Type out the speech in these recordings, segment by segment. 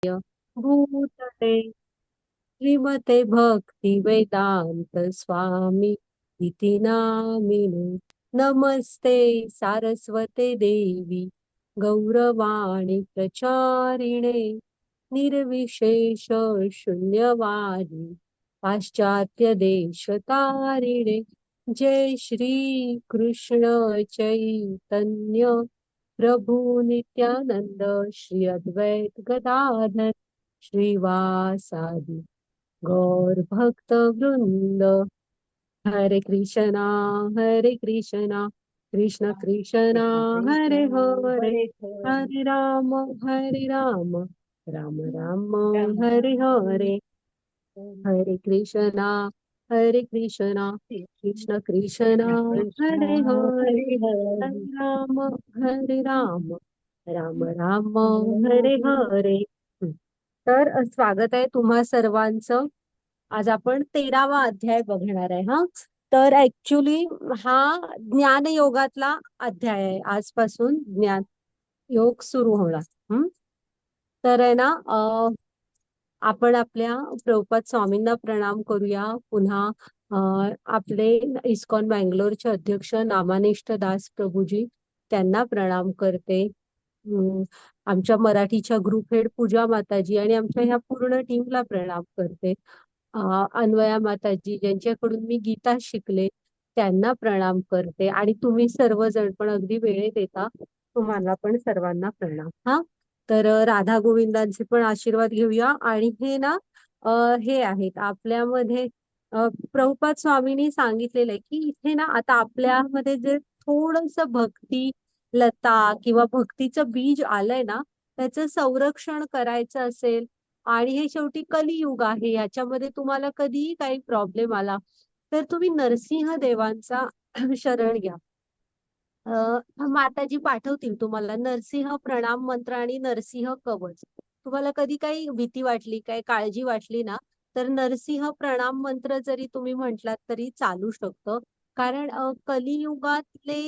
भूतले श्रीमते भक्ती वेदांत स्वामी इति नामिने नमस्ते सारस्वते देवी गौरवाणी प्रचारिणे निर्विशेष शून्यवादी पाश्चात्य देशतारिणे जय श्री कृष्ण चैतन्य प्रभु नित्यानंद श्री अद्वैत गदाधर श्रीवासादि गौर भक्त वृंद हरे कृष्णा कृष्ण कृष्णा कृष्ण हरे कृष्ण हरे हरे हरे हरे राम राम राम राम हरे राम हरे हरे कृष्णा कृष्ण कृष्णा कृष्ण कृष्ण हरे हरे हरे हरे हरे राम राम हरे हरे हरे तर स्वागत आहे तुम्हा सर्वांचं. आज आपण 13वा अध्याय बघणार आहे हा. तर ऍक्च्युली हा ज्ञानयोगातला अध्याय आहे. आजपासून ज्ञान योग सुरू होणार. तर आहे ना आपण आपल्या प्रभुपाद स्वामींना प्रणाम करूया. पुन्हा आपले इस्कॉन बँगलोरचे अध्यक्ष नामानिष्ठ दास प्रभूजी त्यांना प्रणाम करते. आमच्या मराठीच्या ग्रुप हेड पूजा माताजी आणि आमच्या ह्या पूर्ण टीमला प्रणाम करते. अन्वया माताजी ज्यांच्याकडून मी गीता शिकले त्यांना प्रणाम करते आणि तुम्ही सर्वजण पण अगदी वेळेत येता, तुम्हाला पण सर्वांना प्रणाम. हा, तर राधा गोविंदांचे पण आशीर्वाद घेऊया. आणि हे ना हे आहेत आपल्यामध्ये प्रभुपाद स्वामींनी सांगितलेलं आहे की इथे ना आता आपल्यामध्ये जे थोडस भक्ती लता किंवा भक्तीचं बीज आलंय ना त्याचं संरक्षण करायचं असेल आणि हे शेवटी कलियुग आहे, ह्याच्यामध्ये तुम्हाला कधीही काही प्रॉब्लेम आला तर तुम्ही नरसिंह देवांचा शरण घ्या. माताजी पाठवतील तुम्हाला नरसिंह प्रणाम मंत्र आणि नरसिंह कवच. तुम्हाला कधी काही भीती वाटली, काही काळजी वाटली ना तर नरसिंह प्रणाम मंत्र जरी तुम्ही म्हटलात तरी चालू शकतं. कारण कलियुगातले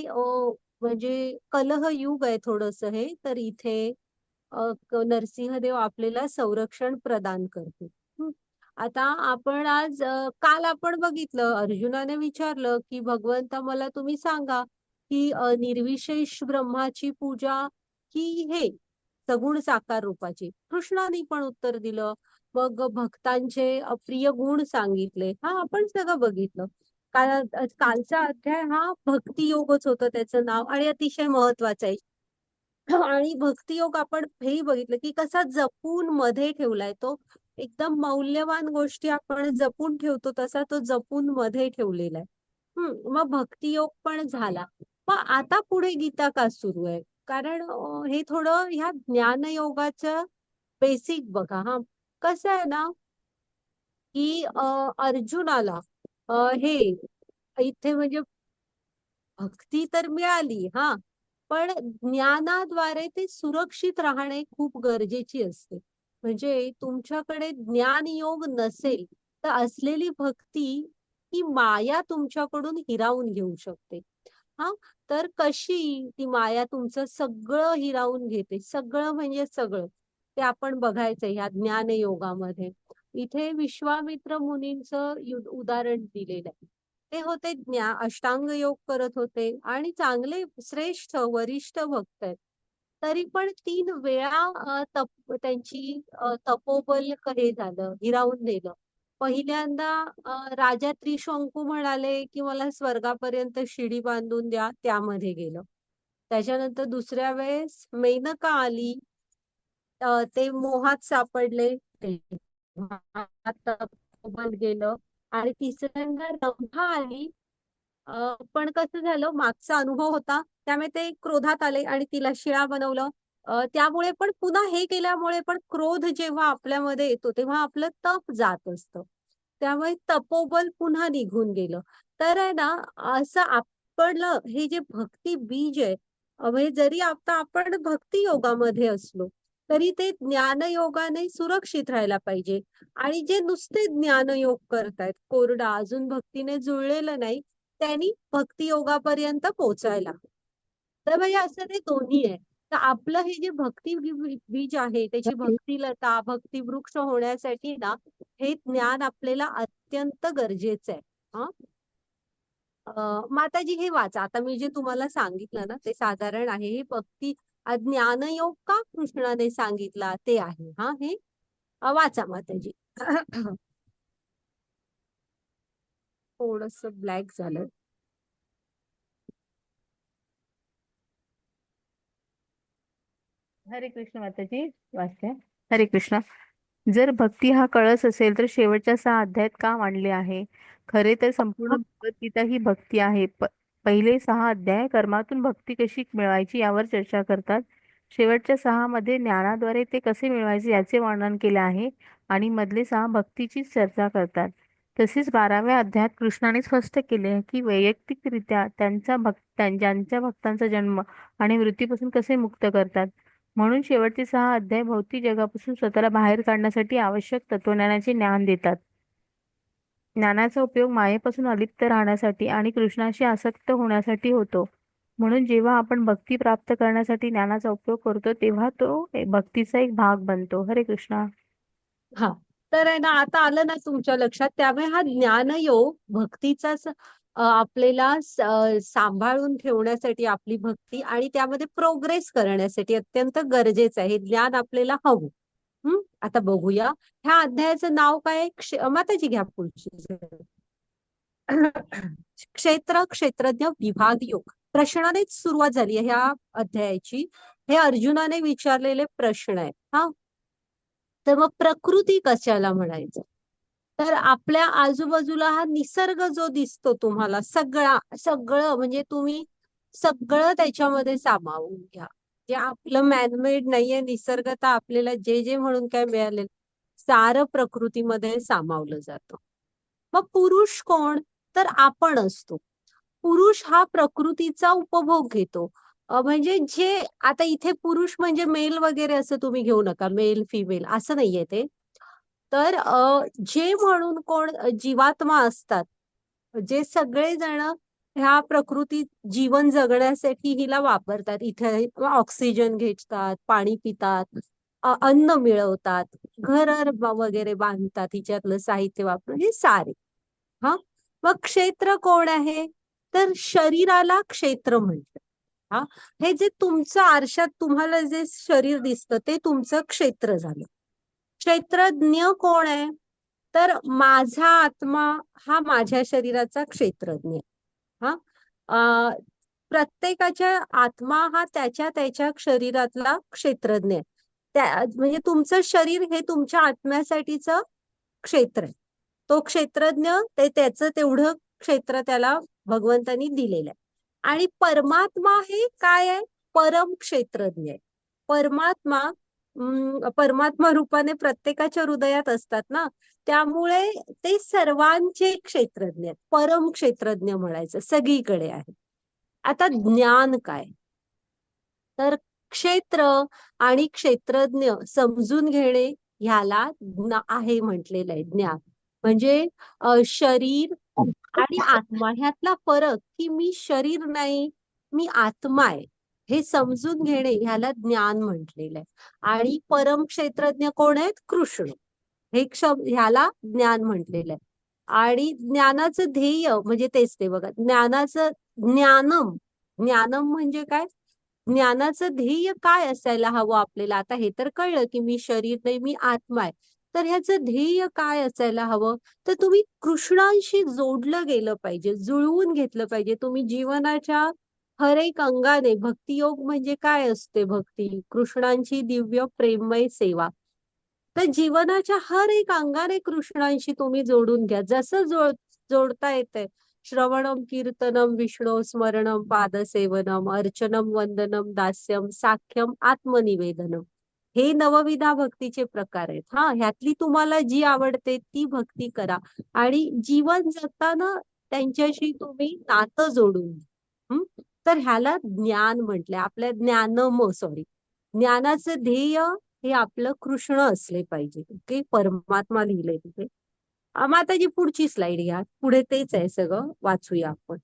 म्हणजे कलह युग आहे थोडस हे, तर इथे नरसिंहदेव आपल्याला संरक्षण प्रदान करते. आता आपण आज काल आपण बघितलं अर्जुनाने विचारलं की भगवंता मला तुम्ही सांगा की निर्विशेष ब्रह्माची पूजा की हे सगुण साकार रूपाची. कृष्णाने पण उत्तर दिलं. मग भक्तांचे अप्रिय गुण सांगितले. हा आपण सगळं बघितलं. कालचा अध्याय हा भक्तियोगच होतं त्याचं नाव आणि अतिशय महत्वाचं आहे. आणि भक्तियोग आपण हेही बघितलं की कसा जपून मध्ये ठेवलाय तो. एकदम मौल्यवान गोष्टी आपण जपून ठेवतो तसा तो जपून मध्ये ठेवलेला आहे. मग भक्तियोग पण झाला. मग आता पुढे गीता का सुरू आहे? कारण हे थोडं ह्या ज्ञानयोगाचं बेसिक बघा. हा, कसं आहे ना की अर्जुनाला हे इथे म्हणजे भक्ती तर मिळाली हा, पण ज्ञानाद्वारे ते सुरक्षित राहणे खूप गरजेची असते. म्हणजे तुमच्याकडे ज्ञान योग नसेल तर असलेली भक्ती ही माया तुमच्याकडून हिरावून घेऊ शकते. हा, तर कशी ती माया तुमचं सगळं हिरावून घेते, सगळं म्हणजे सगळं ते आपण बघायचं ह्या ज्ञान योगामध्ये. इथे विश्वामित्र मुनींचं उदाहरण दिलेलं आहे. ते होते अष्टांग योग करत होते आणि चांगले श्रेष्ठ वरिष्ठ भक्त आहेत. तरी पण 3 वेळा त्यांची तपोबल हे झालं, हिरावून दिलं. पहिल्यांदा राजा त्रिशंकू म्हणाले की मला स्वर्गापर्यंत शिडी बांधून द्या, त्यामध्ये गेलं. त्याच्यानंतर दुसऱ्या वेळेस मेनका आली, ते मोहात सापडले, ते तपोबल गेलं. आणि तिसऱ्यांदा रंभा आली, पण कसं झालं मागचा अनुभव होता त्यामुळे ते क्रोधात आले आणि तिला शिळा बनवलं. त्यामुळे पण पुन्हा हे केल्यामुळे पण क्रोध जेव्हा आपल्यामध्ये येतो तेव्हा आपलं तप जात असतं. त्यामुळे तपोबल पुन्हा निघून गेलं. तर आहे ना असं आपलं हे जे भक्ती बीज आहे, म्हणजे जरी आता आपण भक्ती योगामध्ये असलो तरी ते ज्ञानयोगाने सुरक्षित राहायला पाहिजे. आणि जे नुसते ज्ञानयोग करतायत कोरडा अजून भक्तीने जुळलेलं नाही त्यांनी भक्ती योगापर्यंत पोहोचायला. तर म्हणजे असं ते दोन्ही आहे. तर आपलं हे जे भक्ती बीज आहे त्याची भक्तिलता भक्ती वृक्ष होण्यासाठी ना हे ज्ञान आपल्याला अत्यंत गरजेचं आहे. हा माताजी हे वाचा, आता मी जे तुम्हाला सांगितलं ना ते साधारण आहे. हे भक्ती ज्ञानयोग का कृष्णाने सांगितला ते आहे. हा हे वाचा माताजी. थोडस ब्लॅक झालं. हरे कृष्ण माताजी, वाचते. हरे कृष्ण. जर भक्ती हा कळस असेल तर शेवटच्या 6 अध्यायात का मांडले आहे? खरे तर संपूर्ण भगवद्गीता ही भक्ती आहे. पहिले 6 अध्याय कर्मातून भक्ती कशी मिळवायची यावर चर्चा करतात. शेवटच्या 6 मध्ये ज्ञानाद्वारे ते कसे मिळवायचे याचे वर्णन केले आहे आणि मधले 6 भक्तीचीच चर्चा करतात. तसेच 12व्या अध्यायात कृष्णाने स्पष्ट केले आहे की वैयक्तिकरित्या ज्यांच्या भक्तांचा जन्म आणि मृत्यूपासून कसे मुक्त करतात. म्हणून शेवटचे 6 अध्याय भौतिक जगापासून स्वतःला बाहेर काढण्यासाठी आवश्यक तत्वज्ञानाचे ज्ञान देतात. ज्ञानाचा उपयोग मायेपासून अलिप्त राहण्यासाठी आणि कृष्णाशी आसक्त होण्यासाठी होतो. म्हणून जेव्हा आपण भक्ती प्राप्त करण्यासाठी ज्ञानाचा उपयोग करतो तेव्हा तो भक्तीचा एक भाग बनतो. हरे कृष्णा. हा तर आहे ना, आता आलं ना तुमच्या लक्षात. त्यामुळे हा ज्ञानयोग भक्तीचाच आपल्याला सांभाळून ठेवण्यासाठी आपली भक्ती आणि त्यामध्ये प्रोग्रेस करण्यासाठी अत्यंत गरजेचं आहे. हे ज्ञान आपल्याला हवं. आता बघूया ह्या अध्यायाचं नाव काय आहे? माताजी घ्या पुढची. क्षेत्र क्षेत्रज्ञ विभाग योग प्रश्नानेच सुरुवात झाली आहे ह्या अध्यायाची. हे अर्जुनाने विचारलेले प्रश्न आहे. हा तर मग प्रकृती कशाला म्हणायचं? तर आपल्या आजूबाजूला हा निसर्ग जो दिसतो तुम्हाला सगळं म्हणजे तुम्ही सगळं त्याच्यामध्ये सामावून घ्या. जे आपलं मॅनमेड नाहीये निसर्ग, तर आपल्याला जे जे म्हणून काय मिळाले सारं प्रकृतीमध्ये सामावलं जातं. मग पुरुष कोण? तर आपण असतो. पुरुष हा प्रकृतीचा उपभोग घेतो. म्हणजे जे आता इथे पुरुष म्हणजे मेल वगैरे असं तुम्ही घेऊ नका, मेल फिमेल असं नाहीये ते. तर जे म्हणून कोण जीवात्मा असतात, जे सगळे जण ह्या प्रकृतीत जीवन जगण्यासाठी हिला वापरतात. इथे ऑक्सिजन घेतात, पाणी पितात, अन्न मिळवतात, घर वगैरे बांधतात, हिच्यातलं साहित्य वापरून हे सारे. हा मग क्षेत्र कोण आहे? तर शरीराला क्षेत्र म्हणतात. हा हे जे तुमचं आरशात तुम्हाला जे शरीर दिसतं ते तुमचं क्षेत्र झालं. क्षेत्रज्ञ कोण आहे? तर माझा आत्मा हा माझ्या शरीराचा क्षेत्रज्ञ. हा प्रत्येकाच्या आत्मा हा त्याच्या त्याच्या शरीरातला क्षेत्रज्ञ आहे. त्या म्हणजे तुमचं शरीर हे तुमच्या आत्म्यासाठीच क्षेत्र आहे. तो क्षेत्रज्ञ ते त्याचं तेवढं क्षेत्र त्याला भगवंतानी दिलेलं आहे. आणि परमात्मा हे काय आहे? परम क्षेत्रज्ञ आहे. परमात्मा परमात्मा रूपाने प्रत्येकाच्या हृदयात असतात ना, त्यामुळे ते सर्वांचे क्षेत्रज्ञ आहेत. परम क्षेत्रज्ञ म्हणायचं, सगळीकडे आहे. आता ज्ञान काय? तर क्षेत्र आणि क्षेत्रज्ञ समजून घेणे ह्याला आहे म्हटलेलं आहे ज्ञान. म्हणजे शरीर आणि आत्मा ह्यातला फरक, की मी शरीर नाही, मी आत्मा आहे, हे समजून घेणे ह्याला ज्ञान म्हटलेलं आहे. आणि परम क्षेत्रज्ञ कोण आहेत? कृष्ण. हे ह्याला ज्ञान म्हटलेलं आहे. आणि ज्ञानाचं ध्येय म्हणजे तेच ते बघा, ज्ञानाचं ज्ञानम. ज्ञानम म्हणजे काय? ज्ञानाचं ध्येय काय असायला हवं आपल्याला? आता हे तर कळलं की मी शरीर नाही, मी आत्मा आहे. तर ह्याचं ध्येय काय असायला हवं? तर तुम्ही कृष्णांशी जोडलं गेलं पाहिजे, जुळवून घेतलं पाहिजे. तुम्ही जीवनाच्या हर एक अंगाने, भक्तियोग म्हणजे काय असते? भक्ती कृष्णांची दिव्य प्रेममय सेवा. तर जीवनाच्या हर एक अंगाने कृष्णांशी तुम्ही जोडून घ्या. जसं जोडता येतंय, श्रवणम कीर्तनम विष्णू स्मरणम पादसेवनम अर्चनम वंदनम दास्यम साख्यम आत्मनिवेदनम, हे नवविधा भक्तीचे प्रकार आहेत. ह्यातली तुम्हाला जी आवडते ती भक्ती करा आणि जीवन जगताना त्यांच्याशी तुम्ही नातं जोडून घ्या. तर ह्याला ज्ञान म्हटलंय. आपल्या ज्ञानाचं ध्येय हे आपलं कृष्ण असले पाहिजे. ओके, परमात्मा लिहिलंय तिथे. माताजी पुढची स्लाइड घ्या. पुढे तेच आहे सगळं, वाचूया आपण.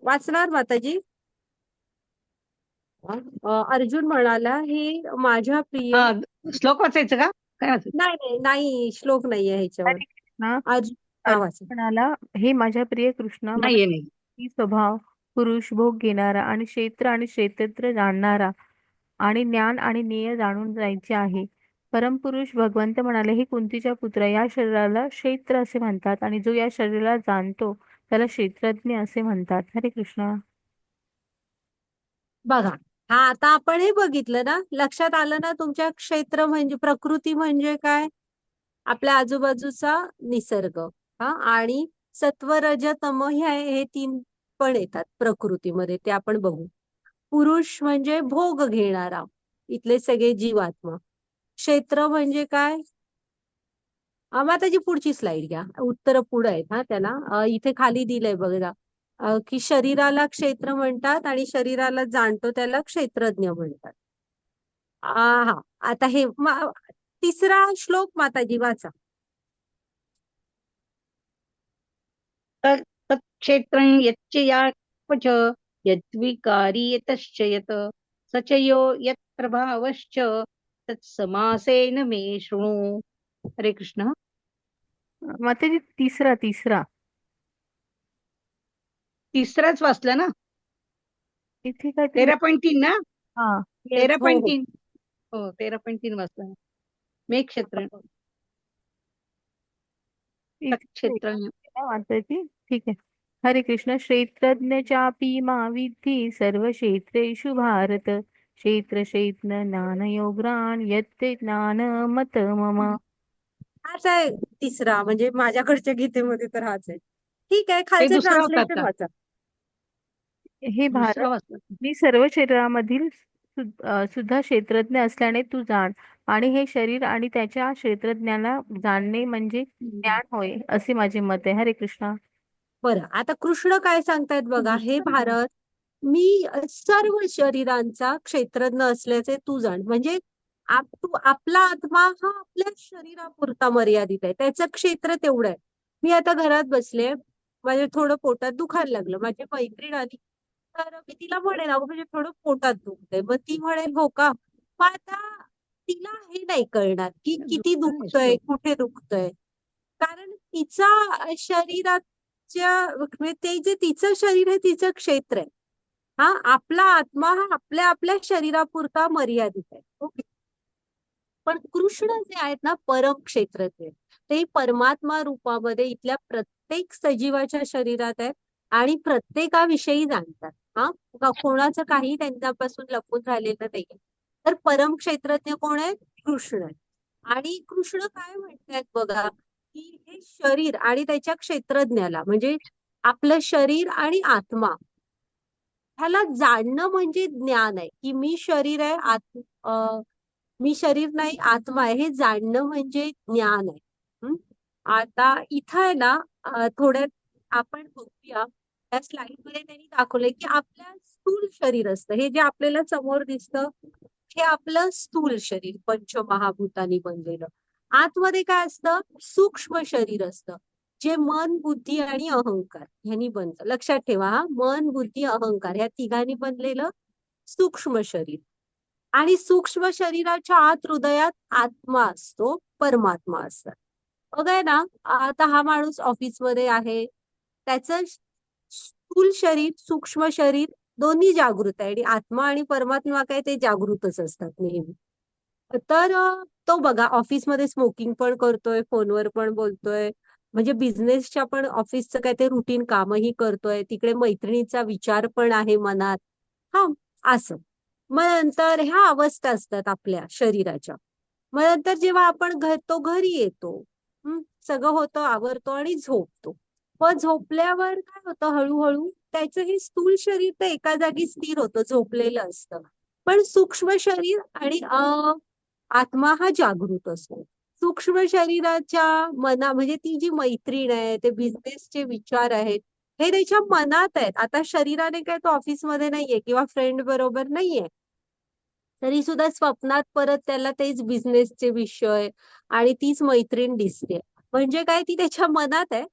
वाचणार माताजी? अर्जुन म्हणाला, हे माझ्या प्रिय. हा, श्लोक वाचायचं का? काय वाचायचं? नाही नाही नाही, श्लोक नाहीये ह्याच्यावर. हरे कृष्णा. अर्जुन हा अर्जुन वाचा. म्हणाला, हे माझ्या प्रिय कृष्णा, मला नाहीये नाही. स्त्री स्वभाव, पुरुष, भोग घेणारा आणि क्षेत्र आणि क्षेत्रज्ञ जाणणारा आणि ज्ञान आणि ज्ञेय जाणून जायचे आहे. परमपुरुष भगवंत म्हणाले, हे कुंतीच्या पुत्र, या शरीराला क्षेत्र असे म्हणतात आणि जो या शरीराला जाणतो त्याला क्षेत्रज्ञ असे म्हणतात. हरे कृष्णा. बघा, हा आता आपण हे बघितलं ना, लक्षात आलं ना तुमच्या? क्षेत्र म्हणजे प्रकृती म्हणजे काय? आपल्या आजूबाजूचा निसर्ग. हा, आणि सत्व रज तम हे तीन पण येतात प्रकृतीमध्ये, ते आपण बघू. पुरुष म्हणजे भोग घेणारा, इथले सगळे जीवात्मा. क्षेत्र म्हणजे काय? माताजी पुढची स्लाइड घ्या, उत्तर पुढे आहेत हा त्याला. इथे खाली दिलंय बघा, की शरीराला क्षेत्र म्हणतात आणि शरीराला जाणतो त्याला क्षेत्रज्ञ म्हणतात. हा, आता हे तिसरा श्लोक माताजी वाचा. तत्क्षेत्रं यच्च यावच यद्विकारी यतश्च यत स च यो यत्प्रभावश्च तत्समासेन मे शृणु. हरे कृष्ण. माताजी तिसरा तिसरा तिसराच वाचला ना? इथे काहीतरी 13.3 ना? हा येस, तेरा हो पॉईंट हो. तीन हो, 13.3 वाचला ना. मेघक्षेत्र, इथे तत्क्षेत्र. माताजी ठीक आहे. हरे कृष्ण. क्षेत्रज्ञ चापि मा विद्धि सर्व क्षेत्रेषु भारत, क्षेत्र क्षेत्र ज्ञानयोगान यत्ते ज्ञान मत मम. हाच आहे तिसरा, म्हणजे माझ्याकडच्या गीतेमध्ये तर हाच आहे. ठीक आहे, हे खालचं दुसरा होता ट्रान्सलेशन आता. वाचा. हे भारत, दुसरा वाचला. मी सर्व शरीरामधील सुद्धा क्षेत्रज्ञ असल्याने तू जाण, आणि हे शरीर आणि त्याच्या क्षेत्रज्ञाला जाणणे म्हणजे ज्ञान होय, असे माझे मत आहे. हरे कृष्णा. बरं, आता कृष्ण काय सांगतायत बघा. हे भारत, मी सर्व शरीरांचा क्षेत्रज्ञ असल्याचे तू जाण. म्हणजे आपला आत्मा हा आपल्या शरीरापुरता मर्यादित आहे, त्याचं क्षेत्र तेवढं आहे. मी आता घरात बसले, माझ्या थोडं पोटात दुखायला लागलं, माझी मैत्रीण आली, तर मी तिला म्हणेन, अगं म्हणजे थोडं पोटात दुखतंय, मग ती म्हणेल हो का. मग आता तिला हे नाही कळणार की किती दुखतंय, कुठे दुखतंय, कारण तिचा शरीराच्या, म्हणजे ते जे तिचं शरीर आहे तिचं क्षेत्र आहे. हा, आपला आत्मा हा आपल्या आपल्या शरीरापुरता मर्यादित आहे. ओके. पण कृष्ण जे आहेत ना, परम क्षेत्रज्ञ, ते परमात्मा रूपामध्ये इथल्या प्रत्येक सजीवाच्या शरीरात आहेत आणि प्रत्येकाविषयी जाणतात. हा, कोणाचं काही त्यांच्यापासून लपून राहिलेलं नाहीये. तर परम क्षेत्रज्ञ कोण आहे? कृष्ण आहे. आणि कृष्ण काय म्हणतात बघा, की हे शरीर आणि त्याच्या क्षेत्रज्ञाला, म्हणजे आपलं शरीर आणि आत्मा, ह्याला जाणणं म्हणजे ज्ञान आहे. की मी शरीर आहे, मी शरीर नाही, आत्मा आहे, हे जाणणं म्हणजे ज्ञान आहे. आता इथं आहे ना, थोड्यात आपण बघूया, त्या स्लाइड मध्ये त्यांनी दाखवलंय की आपल्या स्थूल शरीर असतं, हे जे आपल्याला समोर दिसतं, हे आपलं स्थूल शरीर पंचमहाभूतांनी बनलेलं. आतमध्ये काय असतं? सूक्ष्म शरीर असतं, जे मन, बुद्धी आणि अहंकार ह्यांनी बनतं. लक्षात ठेवा, हा, मन, बुद्धी, अहंकार ह्या तिघांनी बनलेलं सूक्ष्म शरीर. आणि सूक्ष्म शरीराच्या आत हृदयात आत्मा असतो, परमात्मा असतात. बघाय ना, आता हा माणूस ऑफिसमध्ये आहे, त्याचं स्थूल शरीर, सूक्ष्म शरीर दोन्ही जागृत आहे, आणि आत्मा आणि परमात्मा काय, ते जागृतच असतात नेहमी. तर तो बघा ऑफिसमध्ये स्मोकिंग पण करतोय, फोनवर पण बोलतोय, म्हणजे बिझनेसच्या पण ऑफिसचं काय ते रुटीन कामही करतोय, तिकडे मैत्रिणीचा विचार पण आहे मनात. हा, असं. मग नंतर ह्या अवस्था असतात आपल्या शरीराच्या. मग नंतर जेव्हा आपण घरी येतो, सगळं होतं, आवरतो आणि झोपतो. पण झोपल्यावर काय होतं, हळूहळू त्याचं हे स्थूल शरीर तर एका जागी स्थिर होतं, झोपलेलं असतं. पण सूक्ष्म शरीर आणि आत्मा हा जागृत असतो. सूक्ष्म शरीराच्या म्हणजे ती जी मैत्रीण आहे, ते बिझनेसचे विचार आहेत, हे त्याच्या मनात आहेत. आता शरीराने काय तो ऑफिसमध्ये नाहीये किंवा फ्रेंड बरोबर नाहीये, तरी सुद्धा स्वप्नात परत त्याला तेच बिझनेसचे विषय आणि तीच मैत्रीण दिसते. म्हणजे काय, ती त्याच्या मनात आहे.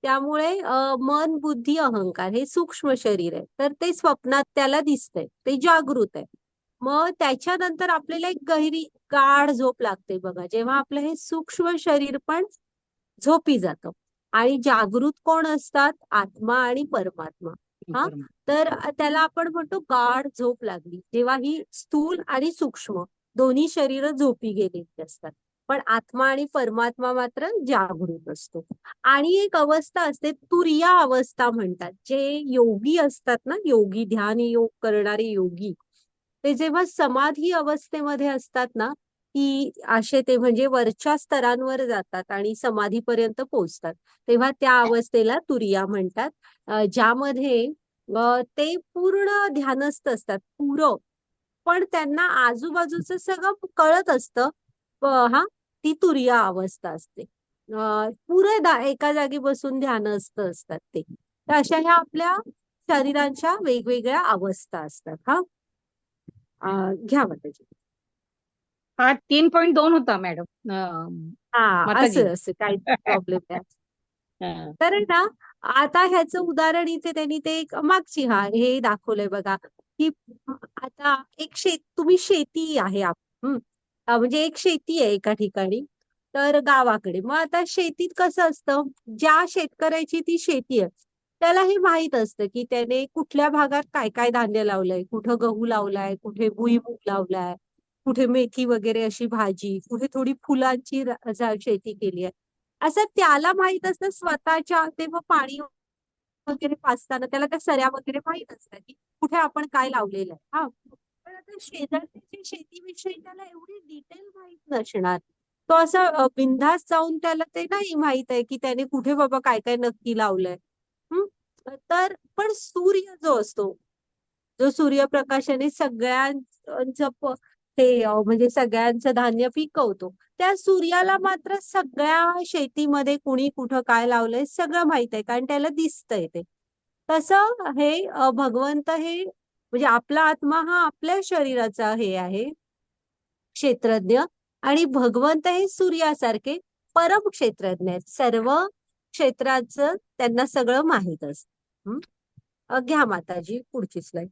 त्यामुळे मन, बुद्धी, अहंकार हे सूक्ष्म शरीर आहे. तर ते स्वप्नात त्याला दिसतंय, ते जागृत आहे. मग त्याच्यानंतर आपल्याला एक गहिरी गाढ झोप लागते बघा, जेव्हा आपलं हे सूक्ष्म शरीर पण झोपी जातं. आणि जागृत कोण असतात? आत्मा आणि परमात्मा. हा, बरोबर. तर त्याला आपण म्हणतो गाढ झोप लागली, जेव्हा ही स्थूल आणि सूक्ष्म दोन्ही शरीर झोपी गेलेली असतात, पण आत्मा आणि परमात्मा मात्र जागृत असतो. आणि एक अवस्था असते, तुरिया अवस्था म्हणतात. जे योगी असतात ना, योगी, ध्यान योग करणारे योगी, ते जेव्हा समाधी अवस्थेमध्ये असतात ना, की असे ते म्हणजे वरच्या स्तरांवर जातात आणि समाधीपर्यंत पोहोचतात, तेव्हा त्या अवस्थेला तुरिया म्हणतात. ज्यामध्ये ते पूर्ण ध्यानस्थ असतात, पुरं, पण त्यांना आजूबाजूचं सगळं कळत असतं. हा, ती तुरिया अवस्था असते. पुरे एका जागी बसून ध्यानस्थ असतात ते. तर अशा ह्या आपल्या शरीरांच्या वेगवेगळ्या अवस्था असतात. हा, घ्या माताजी. हा 3.2 होता मॅडम. हा, माताजी. असं असं काही प्रॉब्लेम नाही. हा. तर ना, आता ह्याचं उदाहरण इथे त्यांनी ते एक मागची हे दाखवलंय बघा, की आता एक तुम्ही शेती आहे म्हणजे एक शेती आहे एका ठिकाणी, तर गावाकडे. मग आता शेतीत कसं असतं, ज्या शेतकऱ्याची ती शेती आहे त्याला हे माहित असतं की त्याने कुठल्या भागात काय काय धान्य लावलंय, कुठं गहू लावलाय, कुठे भुईमूग लावलाय, कुठे मेथी वगैरे अशी भाजी, कुठे थोडी फुलांची शेती केली आहे. असं त्याला माहित असतं. स्वतःच्या तेव्हा पाणी वगैरे पाजताना त्याला त्या सऱ्या वगैरे माहित असतात की कुठे आपण काय लावलेलं आहे. हा, पण आता शेजारच्या शेतीविषयी त्याला एवढी डिटेल माहित नसणार. तो असं बिनधास्त जाऊन त्याला ते नाही माहित आहे की त्याने कुठे बाबा काय काय नक्की लावलंय. तर पण सूर्य जो असतो, जो सूर्यप्रकाशाने सगळ्यांचं हे म्हणजे सगळ्यांचं धान्य पिकवतो, त्या सूर्याला मात्र सगळ्या शेतीमध्ये कुणी कुठं काय लावलंय सगळं माहित आहे, कारण त्याला दिसतंय ते. तसं हे भगवंत हे म्हणजे आपला आत्मा हा आपल्या शरीराचा हे आहे क्षेत्रज्ञ, आणि भगवंत हे सूर्यासारखे परम क्षेत्रज्ञ आहेत. सर्व क्षेत्राचं त्यांना सगळं माहित असतं. घ्या माताजी पुढची स्लाइड.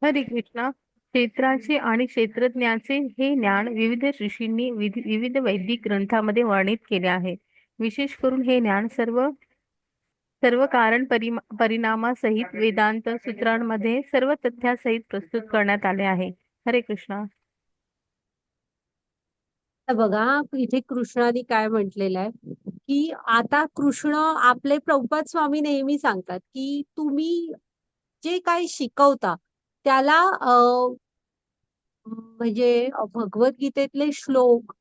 हरे कृष्णा. क्षेत्राचे आणि क्षेत्रज्ञाचे हे ज्ञान विविध ऋषींनी विविध वैदिक ग्रंथामध्ये वर्णित केले आहे. विशेष करून हे ज्ञान सर्व सर्व कारण परिणामासहित वेदांत सूत्रांमध्ये सर्व तथ्यासहित प्रस्तुत करण्यात आले आहे. हरे कृष्णा. बघा, इथे कृष्णाने काय म्हटलेलं आहे, की आता कृष्ण आपले प्रभुपाद स्वामी नेहमी सांगतात की तुम्ही जे काही शिकवता त्याला म्हणजे भगवद्गीतेतले श्लोक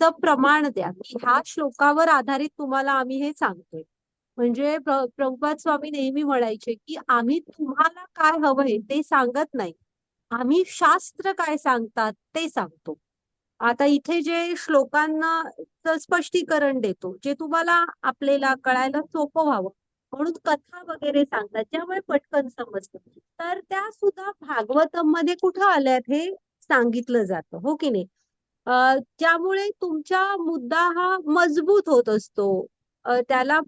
च प्रमाण द्या, की ह्या श्लोकावर आधारित तुम्हाला आम्ही हे सांगतोय. म्हणजे प्रभुपाद स्वामी नेहमी म्हणायचे की आम्ही तुम्हाला काय हवंय ते सांगत नाही, आम्ही शास्त्र काय सांगतात ते सांगतो. आता इथे जे श्लोकांना स्पष्टीकरण देतो, जे तुम्हाला आपल्याला कळायला सोपं व्हावं म्हणून कथा वगैरे सांगतात, ज्यामुळे पटकन समजतं. तर त्या सुद्धा भागवतम मध्ये कुठं आल्यात हे सांगितलं जातं, हो की नाही? त्यामुळे तुमचा मुद्दा हा मजबूत होत असतो. त्याला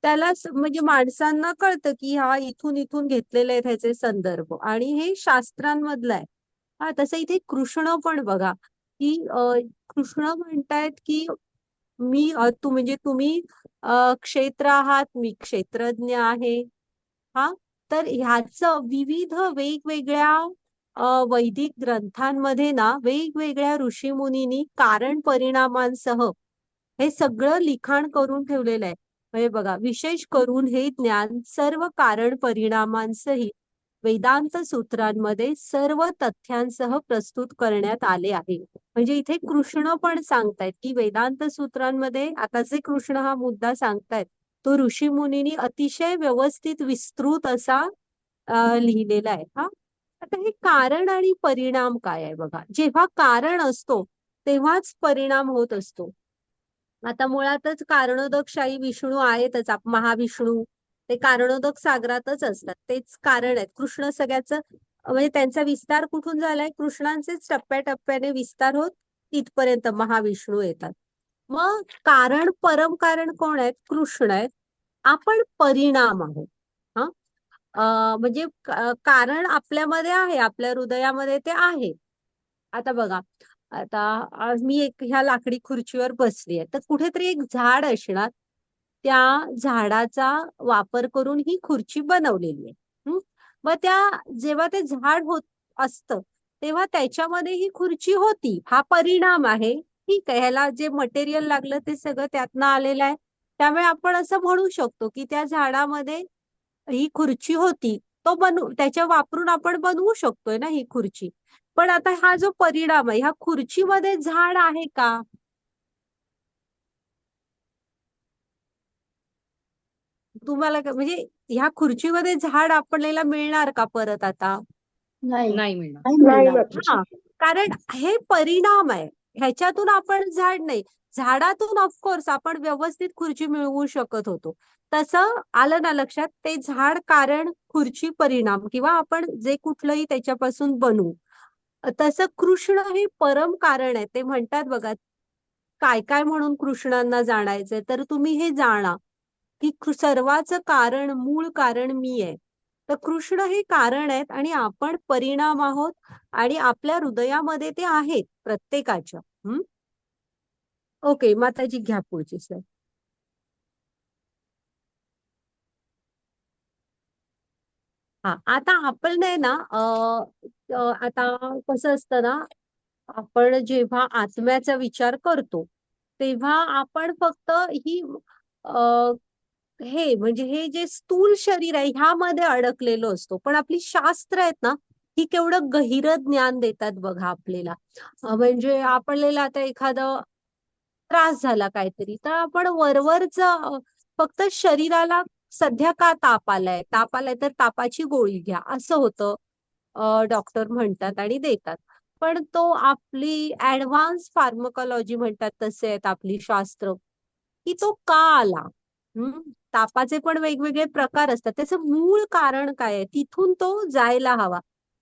त्याला म्हणजे माणसांना कळतं की हा इथून इथून घेतलेले आहेत ह्याचे संदर्भ, आणि हे शास्त्रांमधलं आहे. हा, तसं इथे कृष्ण पण बघा, की कृष्ण म्हणतायत की मी तू म्हणजे तुम्ही क्षेत्र आहात, मी क्षेत्रज्ञ आहे. हा, तर ह्याचं विविध वेगवेगळ्या वैदिक ग्रंथांमध्ये ना वेगवेगळ्या ऋषीमुनींनी कारण परिणामांसह हे सगळं लिखाण करून ठेवलेलं आहे. म्हणजे बघा, विशेष करून हे ज्ञान सर्व कारण परिणामांसहित वेदांत सूत्रांमध्ये सर्व तथ्यांसह प्रस्तुत करण्यात आले आहे. म्हणजे इथे कृष्ण पण सांगतायत की वेदांत सूत्रांमध्ये आता जे कृष्ण हा मुद्दा सांगतायत तो ऋषीमुनींनी अतिशय व्यवस्थित विस्तृत असा लिहिलेला आहे. हा, आता हे कारण आणि परिणाम काय आहे बघा, जेव्हा कारण असतो तेव्हाच परिणाम होत असतो. आता मुळातच कारणोदकशाही विष्णू आहेतच, महाविष्णू ते कारणोदक सागरातच असतात, तेच कारण आहेत. कृष्ण सगळ्याच म्हणजे त्यांचा विस्तार कुठून झालाय? कृष्णांचेच टप्प्याटप्प्याने विस्तार होत इथपर्यंत महाविष्णू येतात. मग कारण परम कारण कोण आहेत? कृष्ण आहेत. आपण परिणाम आहोत. हा म्हणजे कारण आपल्यामध्ये आहे, आपल्या हृदयामध्ये ते आहे. आता बघा, आता आज मी एक ह्या लाकडी खुर्चीवर बसली आहे, तर कुठेतरी एक झाड असणार. त्या झाडाचा वापर करून ही खुर्ची बनवलेली आहे. मग जेव्हा ते झाड होत असतं तेव्हा त्याच्यामध्ये ही खुर्ची होती. हा परिणाम आहे. ठीक आहे, ह्याला जे मटेरियल लागलं ते सगळं त्यातनं आलेलं आहे. त्यामुळे आपण असं म्हणू शकतो की त्या झाडामध्ये ही खुर्ची होती. त्याच्या वापरून आपण बनवू शकतोय ना ही खुर्ची. पण आता हा जो परिणाम आहे, ह्या खुर्चीमध्ये झाड आहे का? तुम्हाला म्हणजे ह्या खुर्चीमध्ये झाड आपल्याला मिळणार का परत आता? नाही मिळणार. नाही हा, कारण हे परिणाम आहे. ह्याच्यातून आपण झाड नाही, झाडातून ऑफकोर्स आपण व्यवस्थित खुर्ची मिळवू शकत होतो. तसं आलं ना लक्षात? ते झाड कारण, खुर्ची परिणाम, किंवा आपण जे कुठलंही त्याच्यापासून बनवू. तसं कृष्ण हे परम कारण आहे. ते म्हणतात बघा, काय काय म्हणून कृष्णांना जाणायचंय, तर तुम्ही हे जाणा की सर्वाचं कारण, मूळ कारण मी आहे. तर कृष्ण हे कारण आहेत आणि आपण परिणाम आहोत. आणि आपल्या हृदयामध्ये ते आहेत प्रत्येकाच्या. ओके, माताजी घ्या पुढची स्लाईड. हा, आता आपण नाही ना आता कसं असतं ना, आपण जेव्हा आत्म्याचा विचार करतो तेव्हा आपण फक्त ही हे म्हणजे हे जे स्थूल शरीर आहे ह्यामध्ये अडकलेलो असतो. पण आपली शास्त्र आहेत ना, ही केवढं गहिरं ज्ञान देतात बघा आपल्याला. म्हणजे आपल्याला आता एखादा त्रास झाला काहीतरी, तर आपण वरवरच फक्त शरीराला सध्या का ताप आलाय तर तापाची गोळी घ्या असं होतं. डॉक्टर म्हणतात आणि देतात. पण तो आपली ऍडव्हान्स फार्मकॉलॉजी म्हणतात तसे आहेत आपली शास्त्र, की तो का आला. तापाचे पण वेगवेगळे प्रकार असतात. त्याचं मूळ कारण काय आहे, तिथून तो जायला हवा.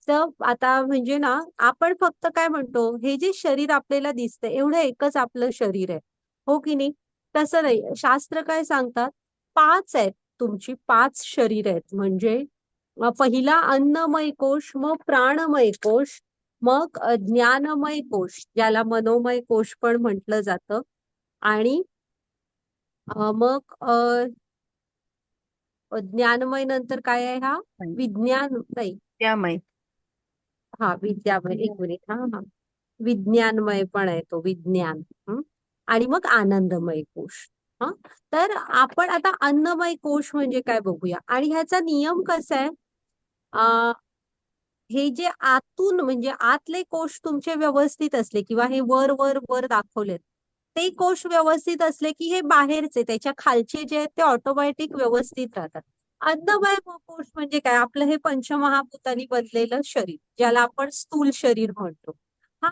तर आता म्हणजे ना, आपण फक्त काय म्हणतो, हे जे शरीर आपल्याला दिसतंय एवढं एकच आपलं शरीर आहे, हो की नाही? तसं नाही. शास्त्र काय सांगतात, 5 आहेत, तुमची 5 शरीर आहेत. म्हणजे पहिला अन्नमय कोश, मग प्राणमय कोश, मग ज्ञानमय कोश, ज्याला मनोमय कोश पण म्हटलं जातं. आणि मग ज्ञानमय नंतर काय आहे? हा विज्ञान नाही, त्यामुळे विद्यामय. एक मिनिट. हा, विज्ञानमय पण आहे तो, विज्ञान. आणि मग आनंदमय कोश. हा, तर आपण आता अन्नमय कोश म्हणजे काय बघूया. आणि ह्याचा नियम कसा आहे, हे जे आतून म्हणजे आतले कोश तुमचे व्यवस्थित असले, किंवा हे वर वर वर दाखवलेत ते कोश व्यवस्थित असले की हे बाहेरचे त्याच्या खालचे जे आहेत ते ऑटोमॅटिक व्यवस्थित राहतात. अन्नमय कोश म्हणजे काय? आपलं हे पंचमहाभूतांनी बनलेलं शरीर, ज्याला आपण स्थूल शरीर म्हणतो. हा,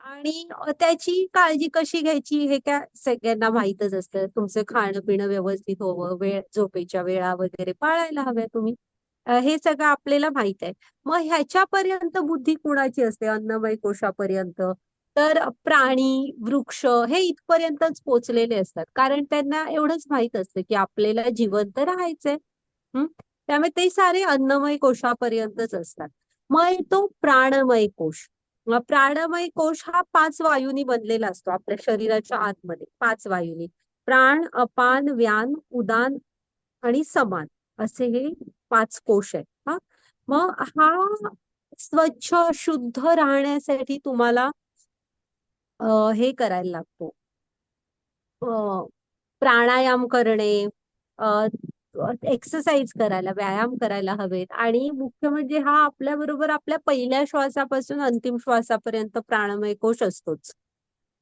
आणि त्याची काळजी कशी घ्यायची हे काय सगळ्यांना माहीतच असतं. तुमचं खाणं पिणं व्यवस्थित हवं, झोपेच्या वेळा वगैरे पाळायला हव्या तुम्ही. हे सगळं आपल्याला माहित आहे. मग ह्याच्यापर्यंत बुद्धी कुणाची असते? अन्नमय कोशापर्यंत. तर प्राणी, वृक्ष हे इथपर्यंतच पोचलेले असतात, कारण त्यांना एवढंच माहित असतं की आपल्याला जिवंत राहायचंय. त्यामुळे ते सारे अन्नमय कोशापर्यंतच असतात. मग येतो प्राणमय कोश. प्राणमय कोश हा 5 वायूंनी बनलेला असतो. आपल्या शरीराच्या आतमध्ये 5 वायूंनी, प्राण, अपान, व्यान, उदान आणि समान, असे हे 5 कोश आहेत. हा, मग हा स्वच्छ शुद्ध राहण्यासाठी तुम्हाला हे करायला लागतो, प्राणायाम करणे, एक्सरसाइज करायला, व्यायाम करायला हवेत. आणि मुख्य म्हणजे हा आपल्या बरोबर आपल्या पहिल्या श्वासापासून अंतिम श्वासापर्यंत प्राणमय कोश असतोच.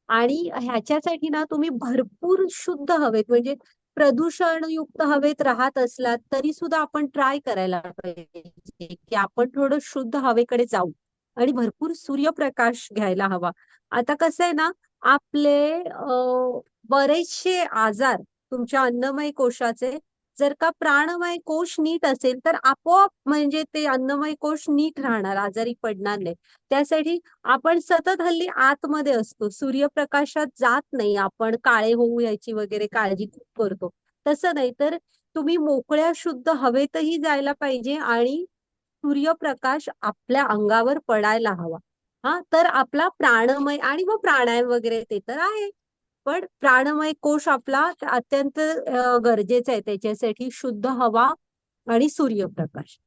आणि ह्याच्यासाठी ना तुम्ही भरपूर शुद्ध हवेत, म्हणजे प्रदूषणयुक्त हवेत राहत असलात तरी सुद्धा आपण ट्राय करायला पाहिजे की आपण थोडं शुद्ध हवेकडे जाऊ आणि भरपूर सूर्यप्रकाश घ्यायला हवा. आता कसं आहे ना, आपले बरेचसे आजार तुमच्या अन्नमय कोशाचे जर का प्राणमय कोश नीट असेल तर आपोआप म्हणजे ते अन्नमय कोश नीट राहणार, आजारी पडणार नाही. त्यासाठी आपण सतत हल्ली आतमध्ये असतो, सूर्यप्रकाशात जात नाही आपण, काळे होऊ याची वगैरे काळजी खूप करतो. तसं नाही, तर तुम्ही मोकळ्या शुद्ध हवेतही जायला पाहिजे आणि सूर्यप्रकाश आपल्या अंगावर पडायला हवा. हा, तर आपला प्राणमय आणि मग प्राणायाम वगैरे ते तर आहे, पण प्राणमय कोश आपला अत्यंत गरजेचा आहे त्याच्यासाठी, शुद्ध हवा आणि सूर्यप्रकाश.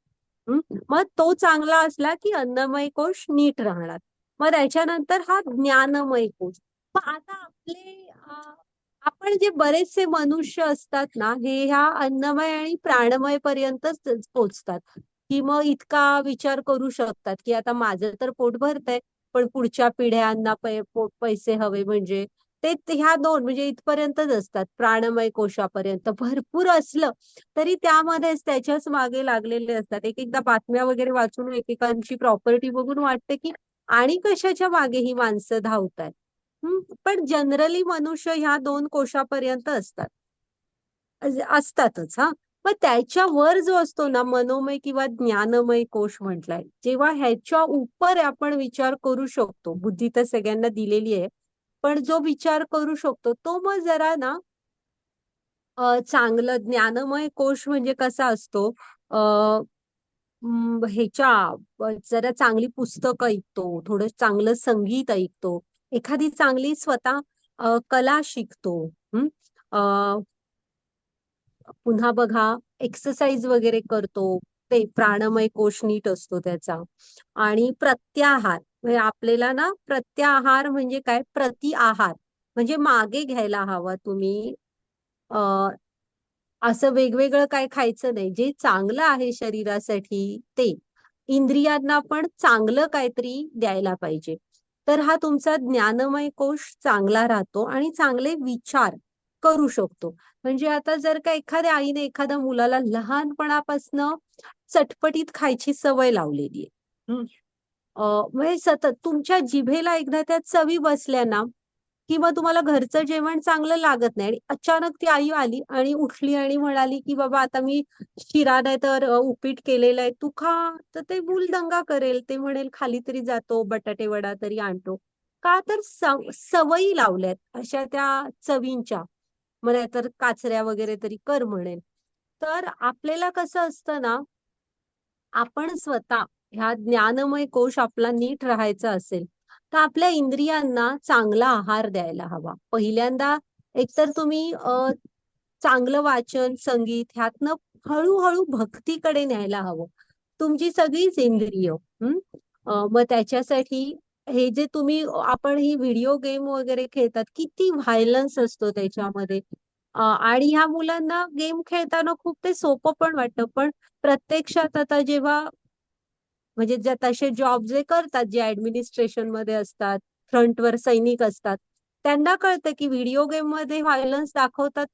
मग तो चांगला असला की अन्नमय कोश नीट राहणार. मग त्याच्यानंतर हा ज्ञानमय कोश. मग आता आपण जे बरेचसे मनुष्य असतात ना, हे ह्या अन्नमय आणि प्राणमय पर्यंतच पोचतात, की मग इतका विचार करू शकतात की आता माझं तर पोट भरतंय, पण पुढच्या पिढ्यांना पैसे हवे, म्हणजे ते ह्या दोन म्हणजे इथपर्यंतच असतात, प्राणमय कोशापर्यंत भरपूर असलं तरी त्यामध्येच त्याच्याच मागे लागलेले असतात. एक एकदा बातम्या वगैरे वाचून एकेकांची प्रॉपर्टी बघून वाटते की आणि कशाच्या मागे ही माणसं धावतायत. पण जनरली मनुष्य ह्या दोन कोशापर्यंत असतात, असतातच. हा, मग त्याच्यावर जो असतो ना मनोमय किंवा ज्ञानमय कोश म्हटलाय, जेव्हा ह्याच्या उपर आपण विचार करू शकतो, बुद्धी तर सगळ्यांना दिलेली आहे, पण जो विचार करू शकतो तो मग जरा ना चांगलं ज्ञानमय कोश म्हणजे कसा असतो, अ ह्याच्या जरा चांगली पुस्तकं ऐकतो, थोडं चांगलं संगीत ऐकतो, एखादी चांगली स्वतः कला शिकतो. हम्म पुन्हा बघा, एक्सरसाइज वगैरे करतो, ते प्राणमय कोश नीट असतो त्याचा. आणि प्रत्याहार म्हणजे आपल्याला ना, प्रत्याहार म्हणजे काय, प्रति आहार म्हणजे मागे घ्यायला हवा तुम्ही. असं वेगवेगळं काय खायचं नाही, जे चांगलं आहे शरीरासाठी ते. इंद्रियांना पण चांगलं काहीतरी द्यायला पाहिजे, तर हा तुमचा ज्ञानमय कोश चांगला राहतो आणि चांगले विचार करू शकतो. म्हणजे आता जर का एखाद्या आईने एखाद्या मुलाला लहानपणापासनं चटपटीत खायची सवय लावलेली आहे, म्हणजे सतत तुमच्या जिभेला एकदा त्या चवी बसल्या ना, किंवा तुम्हाला घरचं जेवण चांगलं लागत नाही आणि अचानक ती आई आली आणि उठली आणि म्हणाली की बाबा आता मी शिरा नाही तर उपीट केलेलं आहे, तू खा, तर ते मूल दंगा करेल, ते म्हणेल खाली तरी जातो, बटाटे वडा तरी आणतो. का तर सवयी लावल्यात अशा त्या चवींच्या. मला तर काचऱ्या वगैरे तरी कर म्हणेल. तर आपल्याला कसं असतं ना, आपण स्वतः ह्या ज्ञानमय कोश आपला नीट राहायचा असेल तर आपल्या इंद्रियांना चांगला आहार द्यायला हवा. पहिल्यांदा एकतर तुम्ही चांगलं वाचन, संगीत ह्यातनं हळूहळू भक्तीकडे न्यायला हवं तुमची सगळीच इंद्रिय. मग त्याच्यासाठी हे जे तुम्ही आपण ही व्हिडिओ गेम वगैरे खेळतात, किती व्हायलन्स असतो त्याच्यामध्ये. आणि ह्या मुलांना गेम खेळताना खूप ते सोपं पण वाटतं, पण प्रत्यक्षात आता जेव्हा म्हणजे जे तसे जॉब जे करतात, जे ऍडमिनिस्ट्रेशन मध्ये असतात, फ्रंटवर सैनिक असतात, त्यांना कळतं की व्हिडिओ गेम मध्ये व्हायलन्स दाखवतात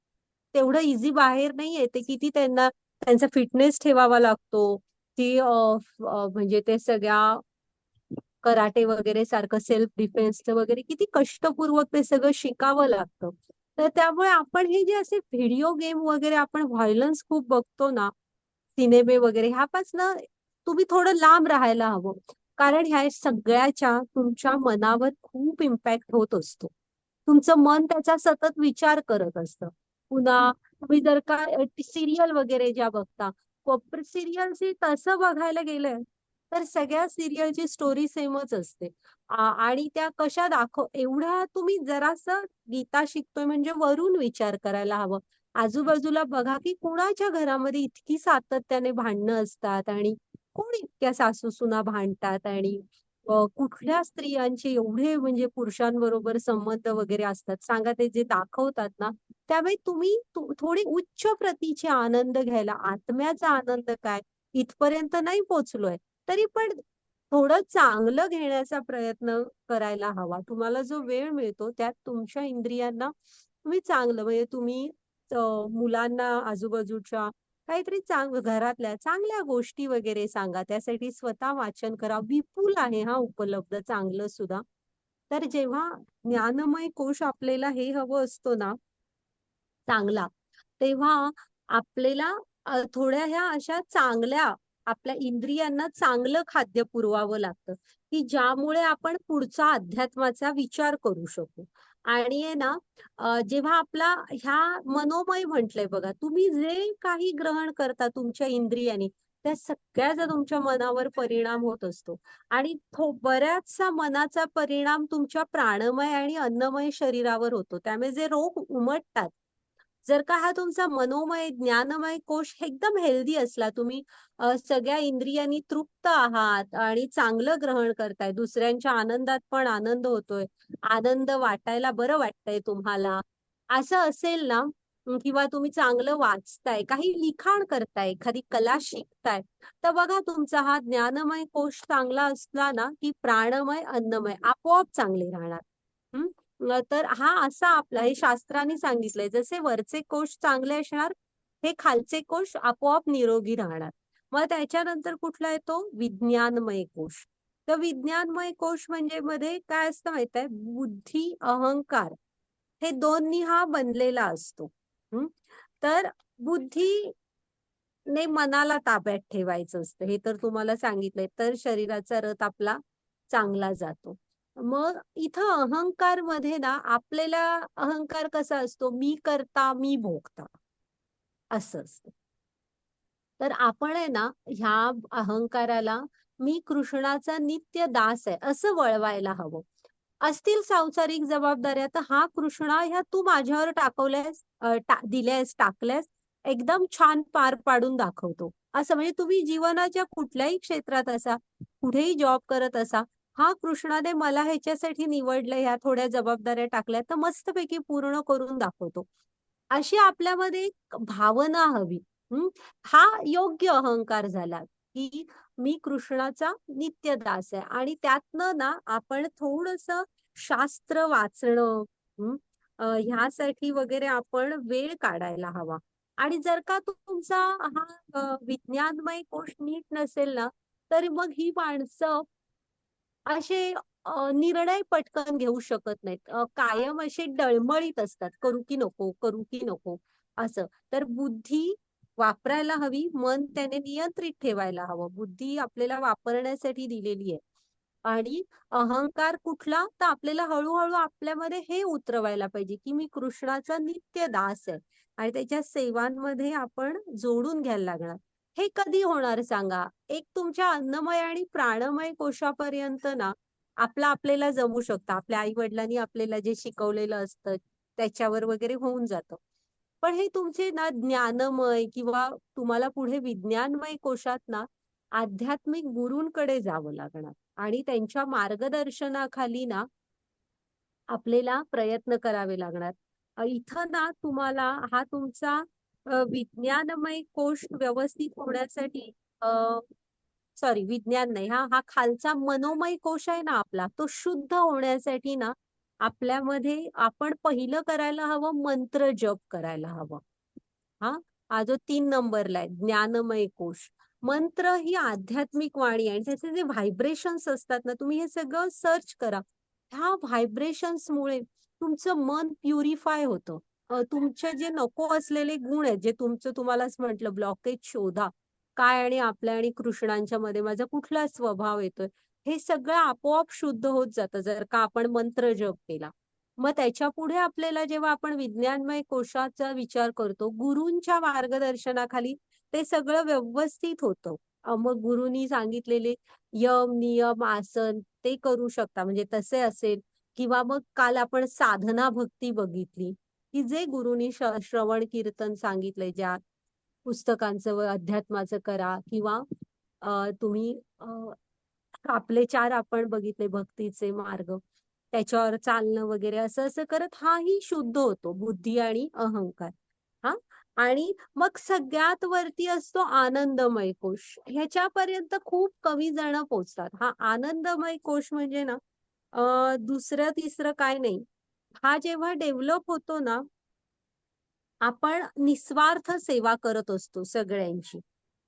तेवढं इझी बाहेर नाही येते. किती त्यांना त्यांचा फिटनेस ठेवावा लागतो, की म्हणजे ते सगळ्या कराटे वगैरे सारखं सेल्फ डिफेन्सचं वगैरे किती कष्टपूर्वक ते सगळं शिकावं लागतं. तर त्यामुळे आपण हे जे असे व्हिडिओ गेम वगैरे आपण व्हायलन्स खूप बघतो ना, सिनेमे वगैरे, ह्यापासनं तुम्ही थोडं लांब राहायला हवं. कारण ह्या सगळ्याच्या तुमच्या मनावर खूप इम्पॅक्ट होत असतो. तुमचं मन त्याचा सतत विचार करत असतं. पुन्हा तुम्ही जर का सिरियल वगैरे ज्या बघता, सिरियलची तसं बघायला गेलं तर सगळ्या सिरियलची स्टोरी सेमच असते. आणि त्या कशा एवढा तुम्ही जरासं गीता शिकतोय म्हणजे वरून विचार करायला हवं. आजूबाजूला बघा की कुणाच्या घरामध्ये इतकी सातत्याने भांडणं असतात आणि कोण इतक्या सासूसुना भांडतात आणि कुठल्या स्त्रियांचे एवढे म्हणजे पुरुषांबरोबर संबंध वगैरे असतात सांगा, ते जे दाखवतात ना, त्यामुळे तुम्ही थोडी उच्च प्रतीचे आनंद घ्यायला, आत्म्याचा आनंद काय, इथपर्यंत नाही पोचलोय तरी पण थोडं चांगलं घेण्याचा प्रयत्न करायला हवा. तुम्हाला जो वेळ मिळतो त्यात तुमच्या इंद्रियांना तुम्ही चांगलं म्हणजे तुम्ही मुलांना आजूबाजूच्या काहीतरी घरातल्या चांगल्या गोष्टी वगैरे सांगा. त्यासाठी स्वतः वाचन करा. विपुल आहे हा उपलब्ध चांगलं सुद्धा. तर जेव्हा ज्ञानमय कोश आपल्याला हे हवं असतो ना चांगला, तेव्हा आपल्याला थोड्या ह्या अशा चांगल्या आपल्या इंद्रियांना चांगलं खाद्य पुरवावं लागतं, की ज्यामुळे आपण पुढचा अध्यात्माचा विचार करू शकू. आणि आहे ना, जेव्हा आपला ह्या मनोमय म्हटलंय बघा, तुम्ही जे काही ग्रहण करता तुमच्या इंद्रियांनी, त्या सगळ्याचा तुमच्या मनावर परिणाम होत असतो. आणि बऱ्याचसा मनाचा परिणाम तुमच्या प्राणमय आणि अन्नमय शरीरावर होतो. त्यामुळे जे रोग उमटतात, जर का हा तुमचा मनोमय, ज्ञानमय कोश एकदम हेल्दी असला, तुम्ही सगळ्या इंद्रियांनी तृप्त आहात आणि चांगलं ग्रहण करताय, दुसऱ्यांच्या आनंदात पण आनंद होतोय, आनंद वाटायला बरं वाटतंय तुम्हाला, असं असेल ना, किंवा तुम्ही चांगलं वाचताय, काही लिखाण करताय, एखादी कला शिकताय, तर बघा तुमचा हा ज्ञानमय कोश चांगला असला ना, की प्राणमय, अन्नमय आपोआप चांगले राहणार. हं? तर हा असा आपला हे शास्त्रांनी सांगितलंय, जसे वरचे कोश चांगले असणार, हे खालचे कोश आपोआप निरोगी राहणार. मग त्याच्यानंतर कुठला येतो? विज्ञानमय कोश. तर विज्ञानमय कोश म्हणजे मध्ये काय असतं माहित आहे? बुद्धी, अहंकार हे दोन्ही हा बनलेला असतो. हं? तर बुद्धीने मनाला ताब्यात ठेवायचं असतं, हे तर तुम्हाला सांगितलंय, तर शरीराचा रथ आपला चांगला जातो. मग इथं अहंकार मध्ये ना, आपल्याला अहंकार कसा असतो? मी करता, मी भोगता असं असतं. तर आपण आहे ना, ह्या अहंकाराला मी कृष्णाचा नित्य दास आहे असं वळवायला हवं. असतील सांसारिक जबाबदाऱ्या, तर हा कृष्णा ह्या तू माझ्यावर दिल्यास, टाकल्यास, एकदम छान पार पाडून दाखवतो. असं म्हणजे तुम्ही जीवनाच्या कुठल्याही क्षेत्रात असा, कुठेही जॉब करत असा, हा कृष्णाने मला ह्याच्यासाठी निवडलं, ह्या थोड्या जबाबदाऱ्या टाकल्या तर मस्तपैकी पूर्ण करून दाखवतो. अशी आपल्यामध्ये एक भावना हवी. हं? हा योग्य अहंकार झाला, की मी कृष्णाचा नित्य दास आहे. आणि त्यातनं ना आपण थोडंसं शास्त्र वाचणं, हं, ह्यासाठी वगैरे आपण वेळ काढायला हवा. आणि जर का तुमचा हा विज्ञानमय कोश नीट नसेल ना, तर मग ही माणसं असे निर्णय पटकन घेऊ शकत नाहीत. कायम असे डळमळीत असतात, करू की नको, करू की नको असं. तर बुद्धी वापरायला हवी, मन त्याने नियंत्रित ठेवायला हवं. बुद्धी आपल्याला वापरण्यासाठी दिलेली आहे. आणि अहंकार कुठला? तर आपल्याला हळूहळू आपल्यामध्ये हे उतरवायला पाहिजे, की मी कृष्णाचा नित्य दास आहे. आणि त्याच्या सेवांमध्ये आपण जोडून घ्यायला लागणार. हे कधी होणार सांगा? एक तुमच्या अन्नमय आणि प्राणमय कोशापर्यंत ना, आपल्याला जमू शकतं. आपल्या आई-वडिलांनी आपल्याला जे शिकवलेलं असतं, त्याच्यावर वगैरे होऊन जातं. पण हे तुमचे ना ज्ञानमय किंवा तुम्हाला पुढे विज्ञानमय कोशात ना, आध्यात्मिक गुरूंकडे जावं लागणार. आणि त्यांच्या मार्गदर्शनाखाली ना, आपल्याला प्रयत्न करावे लागणार. इथं ना तुम्हाला हा तुमचा विज्ञानमय कोश व्यवस्थित होण्यासाठी, सॉरी विज्ञान नाही, हा हा खालचा मनोमय कोश आहे ना आपला, तो शुद्ध होण्यासाठी ना, आपल्यामध्ये आपण पहिलं करायला हवं, मंत्र जप करायला हवं. हा हा जो 3 नंबरला आहे, ज्ञानमय कोश. मंत्र ही आध्यात्मिक वाणी आहे आणि त्याचे जे व्हायब्रेशन्स असतात ना, तुम्ही हे सगळं सर्च करा. ह्या व्हायब्रेशन्समुळे तुमचं मन प्युरिफाय होतं. तुमचे जे नको असलेले गुण आहेत, जे तुमचं तुम्हालाच म्हटलं ब्लॉकेज शोधा. काय आणि आपल्या आणि कृष्णांच्या मध्ये माझा कुठला स्वभाव येतोय, हे सगळं आपोआप शुद्ध होत जातं जर का आपण मंत्र जप केला. मग त्याच्या पुढे आपल्याला जेव्हा आपण विज्ञानमय कोशाचा विचार करतो, गुरूंच्या मार्गदर्शनाखाली ते सगळं व्यवस्थित होतं. मग गुरुनी सांगितलेले यम, नियम, आसन ते करू शकता, म्हणजे तसे असेल. किंवा मग काल आपण साधना भक्ती बघितली, की जे गुरुनी श्रवण कीर्तन सांगितलंय, ज्या पुस्तकांचं व अध्यात्माचं करा, किंवा तुम्ही आपले 4 आपण बघितले भक्तीचे मार्ग, त्याच्यावर चालणं वगैरे असं असं करत हाही शुद्ध होतो, बुद्धी आणि अहंकार. हा आणि मग सगळ्यात वरती असतो आनंदमय कोश. ह्याच्यापर्यंत खूप कमी जण पोहोचतात. हा आनंदमय कोश म्हणजे ना, दुसरं तिसरं काय नाही. हा जेव्हा डेव्हलप होतो ना, आपण निस्वार्थ सेवा करत असतो सगळ्यांची.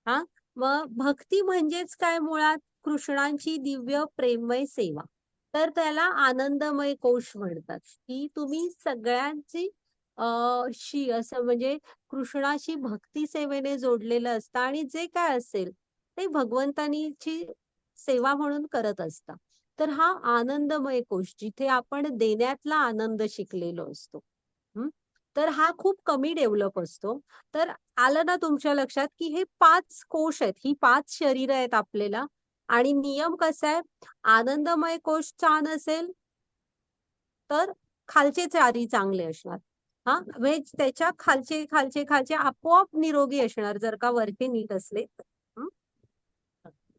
हा मग भक्ती म्हणजेच काय मुळात? कृष्णांची दिव्य प्रेममय सेवा. तर त्याला आनंदमय कोश म्हणतात, की तुम्ही सगळ्यांची असं म्हणजे कृष्णाशी भक्ती सेवेने जोडलेलं असतं आणि जे काय असेल ते भगवंतानीची सेवा म्हणून करत असतात. तर हा आनंदमय कोश जिथे आपण देण्यातला आनंद शिकलेलो असतो. हं? तर हा खूप कमी डेव्हलप असतो. तर आलं ना तुमच्या लक्षात की हे 5 कोश आहेत, ही 5 शरीरं आहेत आपल्याला आणि नियम कसा आहे, आनंदमय कोश छान असेल तर खालचे चारी चांगले असणार. हा म्हणजे त्याच्या खालचे खालचे खालचे आपोआप निरोगी असणार जर का वरचे नीट असले तर. हं?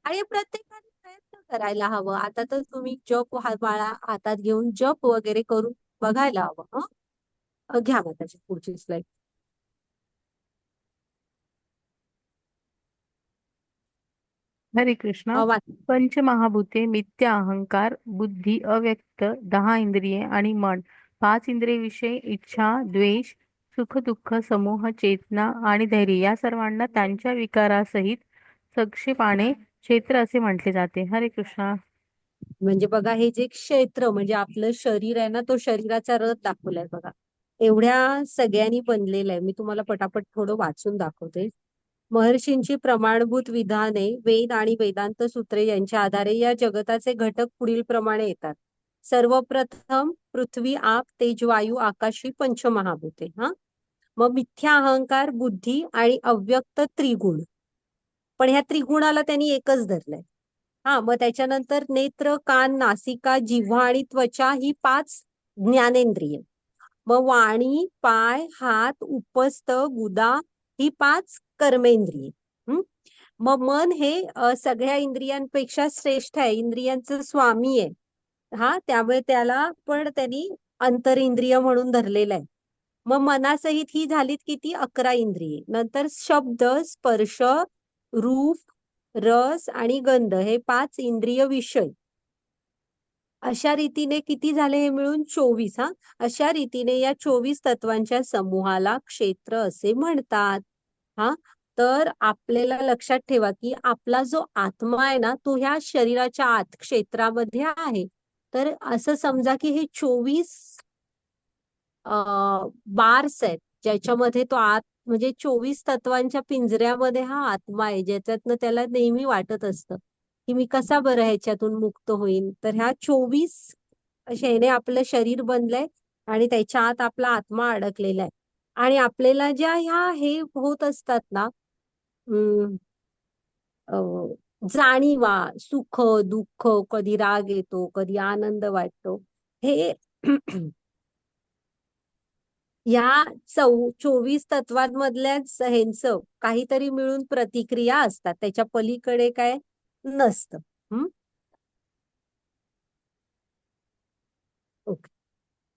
आणि प्रत्येकाने प्रयत्न करायला हवं. आता तर तुम्ही जप माळा हातात घेऊन जप वगैरे करून बघायला हवं. हं? घ्या मग त्याची पुढची स्लाइड. हरे कृष्ण. पंचमहाभूते, मिथ्या अहंकार, बुद्धी, अव्यक्त, 10 इंद्रिये आणि मन, 5 इंद्रिय विषय, इच्छा, द्वेष, सुख दुःख, समूह, चेतना आणि धैर्य या सर्वांना त्यांच्या विकारासहित संक्षेपाने क्षेत्र असे म्हटले जाते. हरे कृष्ण. म्हणजे बघा हे जे क्षेत्र म्हणजे आपलं शरीर आहे ना तो शरीराचा रथ दाखवलाय बघा. एवढ्या सगळ्यांनी बनलेलं आहे. मी तुम्हाला पटापट थोडं वाचून दाखवते. महर्षींची प्रमाणभूत विधाने, वेद आणि वेदांत सूत्रे यांच्या आधारे या जगताचे घटक पुढील प्रमाणे येतात. सर्वप्रथम पृथ्वी, आग, तेज, वायू, आकाशी पंचमहाभूते. हा मग मिथ्या अहंकार, बुद्धी आणि अव्यक्त त्रिगुण. पण ह्या त्रिगुणाला त्यांनी एकच धरलंय. हा मग त्याच्यानंतर नेत्र, कान, नासिका, जिव्हा आणि त्वचा ही 5 ज्ञानेंद्रिय. मग वाणी, पाय, हात, उपस्थ, गुदा ही 5 कर्मेंद्रिय. मग मन हे सगळ्या इंद्रियांपेक्षा श्रेष्ठ आहे, इंद्रियांचं स्वामी आहे. हा त्यामुळे त्याला पण त्यांनी अंतरिंद्रिय म्हणून धरलेलं आहे. मग मनासहित ही झालीत किती 11 इंद्रिये. नंतर शब्द, स्पर्श, रूप, रस आणि गंध हे 5 इंद्रिय विषय. अशा रीतीने किती झाले हे मिळून 24. हा अशा रीतीने या 24 तत्वांच्या समूहाला क्षेत्र असे म्हणतात. हा तर आपल्याला लक्षात ठेवा की आपला जो आत्मा आहे ना तो ह्या शरीराच्या आत क्षेत्रामध्ये आहे. तर असं समजा की हे 24 बार्स आहेत ज्याच्यामध्ये तो आत म्हणजे 24 तत्वांच्या पिंजऱ्यामध्ये हा आत्मा आहे ज्याच्यातनं त्याला नेहमी वाटत असतं की मी कसा बरं ह्याच्यातून मुक्त होईन. तर ह्या 24 ह्याने आपलं शरीर बनलंय आणि त्याच्या आत आपला आत्मा अडकलेला आहे. आणि आपल्याला ज्या ह्या हे होत असतात ना जाणीवा, सुख दुःख, कधी राग येतो, कधी आनंद वाटतो, हे या 24 तत्वांमधल्याच ह्यांचं काहीतरी मिळून प्रतिक्रिया असतात. त्याच्या पलीकडे काय नसतं. ओके.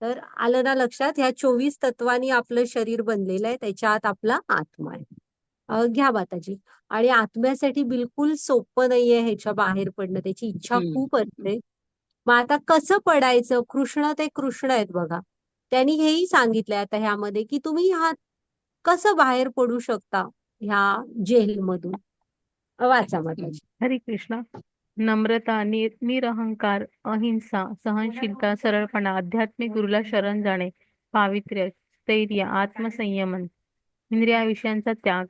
तर आलं ना लक्षात, ह्या 24 तत्वांनी आपलं शरीर बनलेलं आहे, त्याच्या आत आपला आत्मा आहे. घ्या माताजी. आणि आत्म्यासाठी बिलकुल सोपं नाहीये ह्याच्या बाहेर पडणं, त्याची इच्छा खूप असते. मग आता कसं पडायचं? कृष्ण ते कृष्ण आहेत बघा. त्यांनी हेही सांगितलंय आता ह्यामध्ये की तुम्ही हा कसं बाहेर पडू शकता ह्या जेलमधून. वाचा माताजी. हरे कृष्ण. नम्रता, निरहंकार, अहिंसा, सहनशीलता, सरळपणा, आध्यात्मिक गुरुला शरण जाणे, पावित्र्य, स्थैर्य, आत्मसंयमन, इंद्रियाविषयांचा त्याग,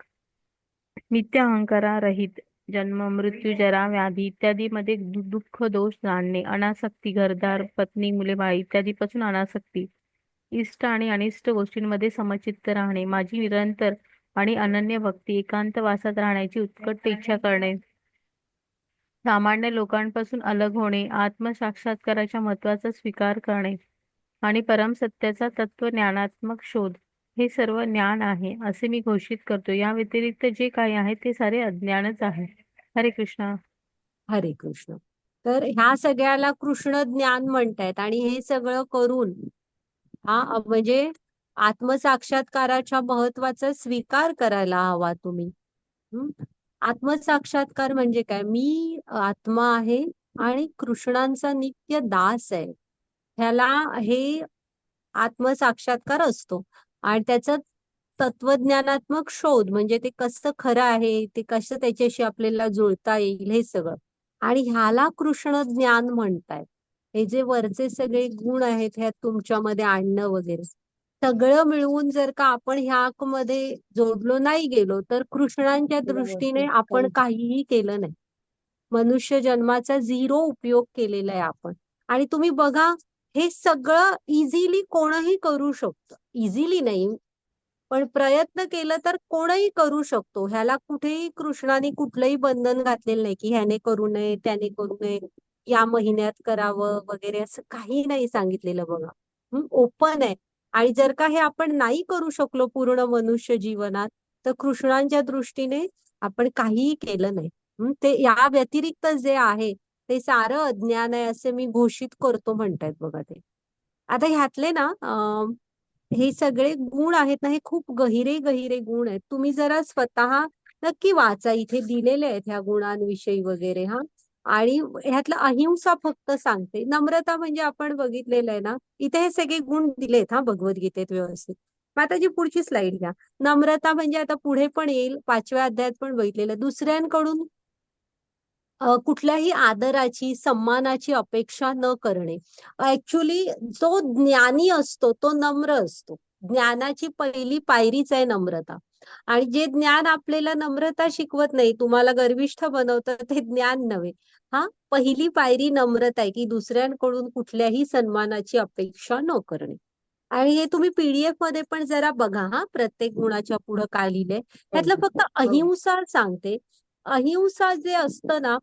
नित्य अहंकारारहित, जन्म, मृत्यू, जरा, व्याधी इत्यादी मध्ये दुःख दोष जाणणे, अनासक्ती, घरदार, पत्नी, मुले, बाई इत्यादीपासून अनासक्ती, इष्ट आणि अनिष्ट गोष्टींमध्ये समचित्त राहणे, माझी निरंतर आणि अनन्य भक्ती, एकांत वासात राहण्याची उत्कट इच्छा करणे, सामान्य लोकांपासून अलग होणे, आत्मसाक्षात्काराच्या महत्वाचा स्वीकार करणे आणि परमसत्याचा तत्वज्ञानात्मक शोध, हे सर्व ज्ञान आहे असे मी घोषित करतो. या व्यतिरिक्त जे काही आहे ते सारे अज्ञानच आहे. हरे कृष्ण. हरे कृष्ण. तर ह्या सगळ्याला कृष्ण ज्ञान म्हणतायत आणि हे सगळं करून म्हणजे आत्मसाक्षात्काराच्या महत्वाचा स्वीकार करायला हवा तुम्ही. आत्मसाक्षात्कार म्हणजे काय? मी आत्मा आहे आणि कृष्णांचा नित्य दास आहे. ह्याला हे आत्मसाक्षात्कार असतो आणि त्याचं तत्वज्ञानात्मक शोध म्हणजे ते कसं खरं आहे, ते कसं त्याच्याशी आपल्याला जुळता येईल हे सगळं. आणि ह्याला कृष्ण ज्ञान म्हणतायत. हे जे वरचे सगळे गुण आहेत ह्या तुमच्यामध्ये आणणं वगैरे सगळं मिळवून जर का आपण मध्ये जोडलो नाही गेलो तर कृष्णांच्या सगळ्या दृष्टीने वस्तू आपण काहीही केलं नाही. मनुष्य जन्माचा झिरो उपयोग केलेला आहे आपण. आणि तुम्ही बघा, हे सगळं इझिली कोणही करू शकतं. इझिली नाही, पण प्रयत्न केलं तर कोणही करू शकतो. ह्याला कुठेही कृष्णाने कुठलंही बंधन घातलेलं नाही की ह्याने करू नये, त्याने करू नये, या महिन्यात करावं वगैरे असं काही नाही सांगितलेलं बघा. ओपन आहे. आणि जर का हे आपण नाही करू शकलो पूर्ण मनुष्य जीवनात, तर कृष्णांच्या दृष्टीने आपण काहीही केलं नाही. ते या व्यतिरिक्त जे आहे ते सारं अज्ञान आहे असे मी घोषित करतो म्हणतायत बघा ते. आता ह्यातले ना हे सगळे गुण आहेत ना, हे खूप गहिरे गहिरे गुण आहेत. तुम्ही जरा स्वतः नक्की वाचा, इथे दिलेले आहेत ह्या गुणांविषयी वगैरे. हा, आणि ह्यातलं अहिंसा फक्त सांगते. नम्रता म्हणजे आपण बघितलेलं आहे ना, इथे हे सगळे गुण दिलेत हा भगवद्गीतेत व्यवस्थित. मग आता जी पुढची स्लाइड घ्या. नम्रता म्हणजे आता पुढे पण येईल, 5व्या अध्यायात पण बघितलेलं, दुसऱ्यांकडून कुठल्याही आदराची, सन्मानाची अपेक्षा न करणे. ऍक्च्युली जो ज्ञानी असतो तो नम्र असतो. ज्ञानाची पहिली पायरीच आहे नम्रता. आणि जे ज्ञान आपल्याला नम्रता शिकवत नाही, तुम्हाला गर्विष्ठ बनवतं, ते ज्ञान नव्हे. हा, पहिली पायरी नम्रता आहे, की दुसऱ्यांकडून कुठल्याही सन्मानाची अपेक्षा न करणे. आणि हे तुम्ही पीडीएफ मध्ये पण जरा बघा हा, प्रत्येक गुणाच्या पुढे काय लिहिलंय. ह्यातलं फक्त अहिंसा सांगते. अहिंसा जे असतं ना,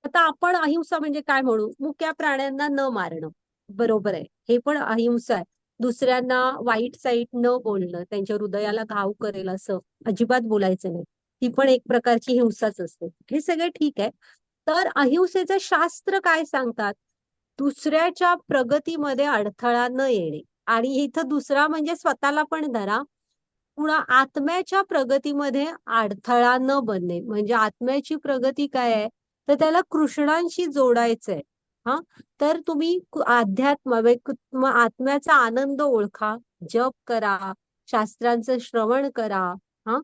आता आपण अहिंसा म्हणजे काय म्हणू, मुक्या प्राण्यांना न मारणं, बरोबर आहे, हे पण अहिंसा आहे. दुसऱ्यांना वाईट साईट न बोलणं, त्यांच्या हृदयाला घाव करेल असं अजिबात बोलायचं नाही, ती पण एक प्रकारची हिंसाच असते. हे सगळं ठीक आहे. तर अहिंसेचं शास्त्र काय सांगतात? दुसऱ्याच्या प्रगतीमध्ये अडथळा न येणे. आणि इथं दुसरा म्हणजे स्वतःला पण धरा, पुन्हा आत्म्याच्या प्रगतीमध्ये अडथळा न बनणे. म्हणजे आत्म्याची प्रगती काय आहे, तर त्याला कृष्णांशी जोडायचंय. हा, तर तुम्ही आत्म्याचा आनंद ओळखा, जप करा, शास्त्रांचं श्रवण करा. हा,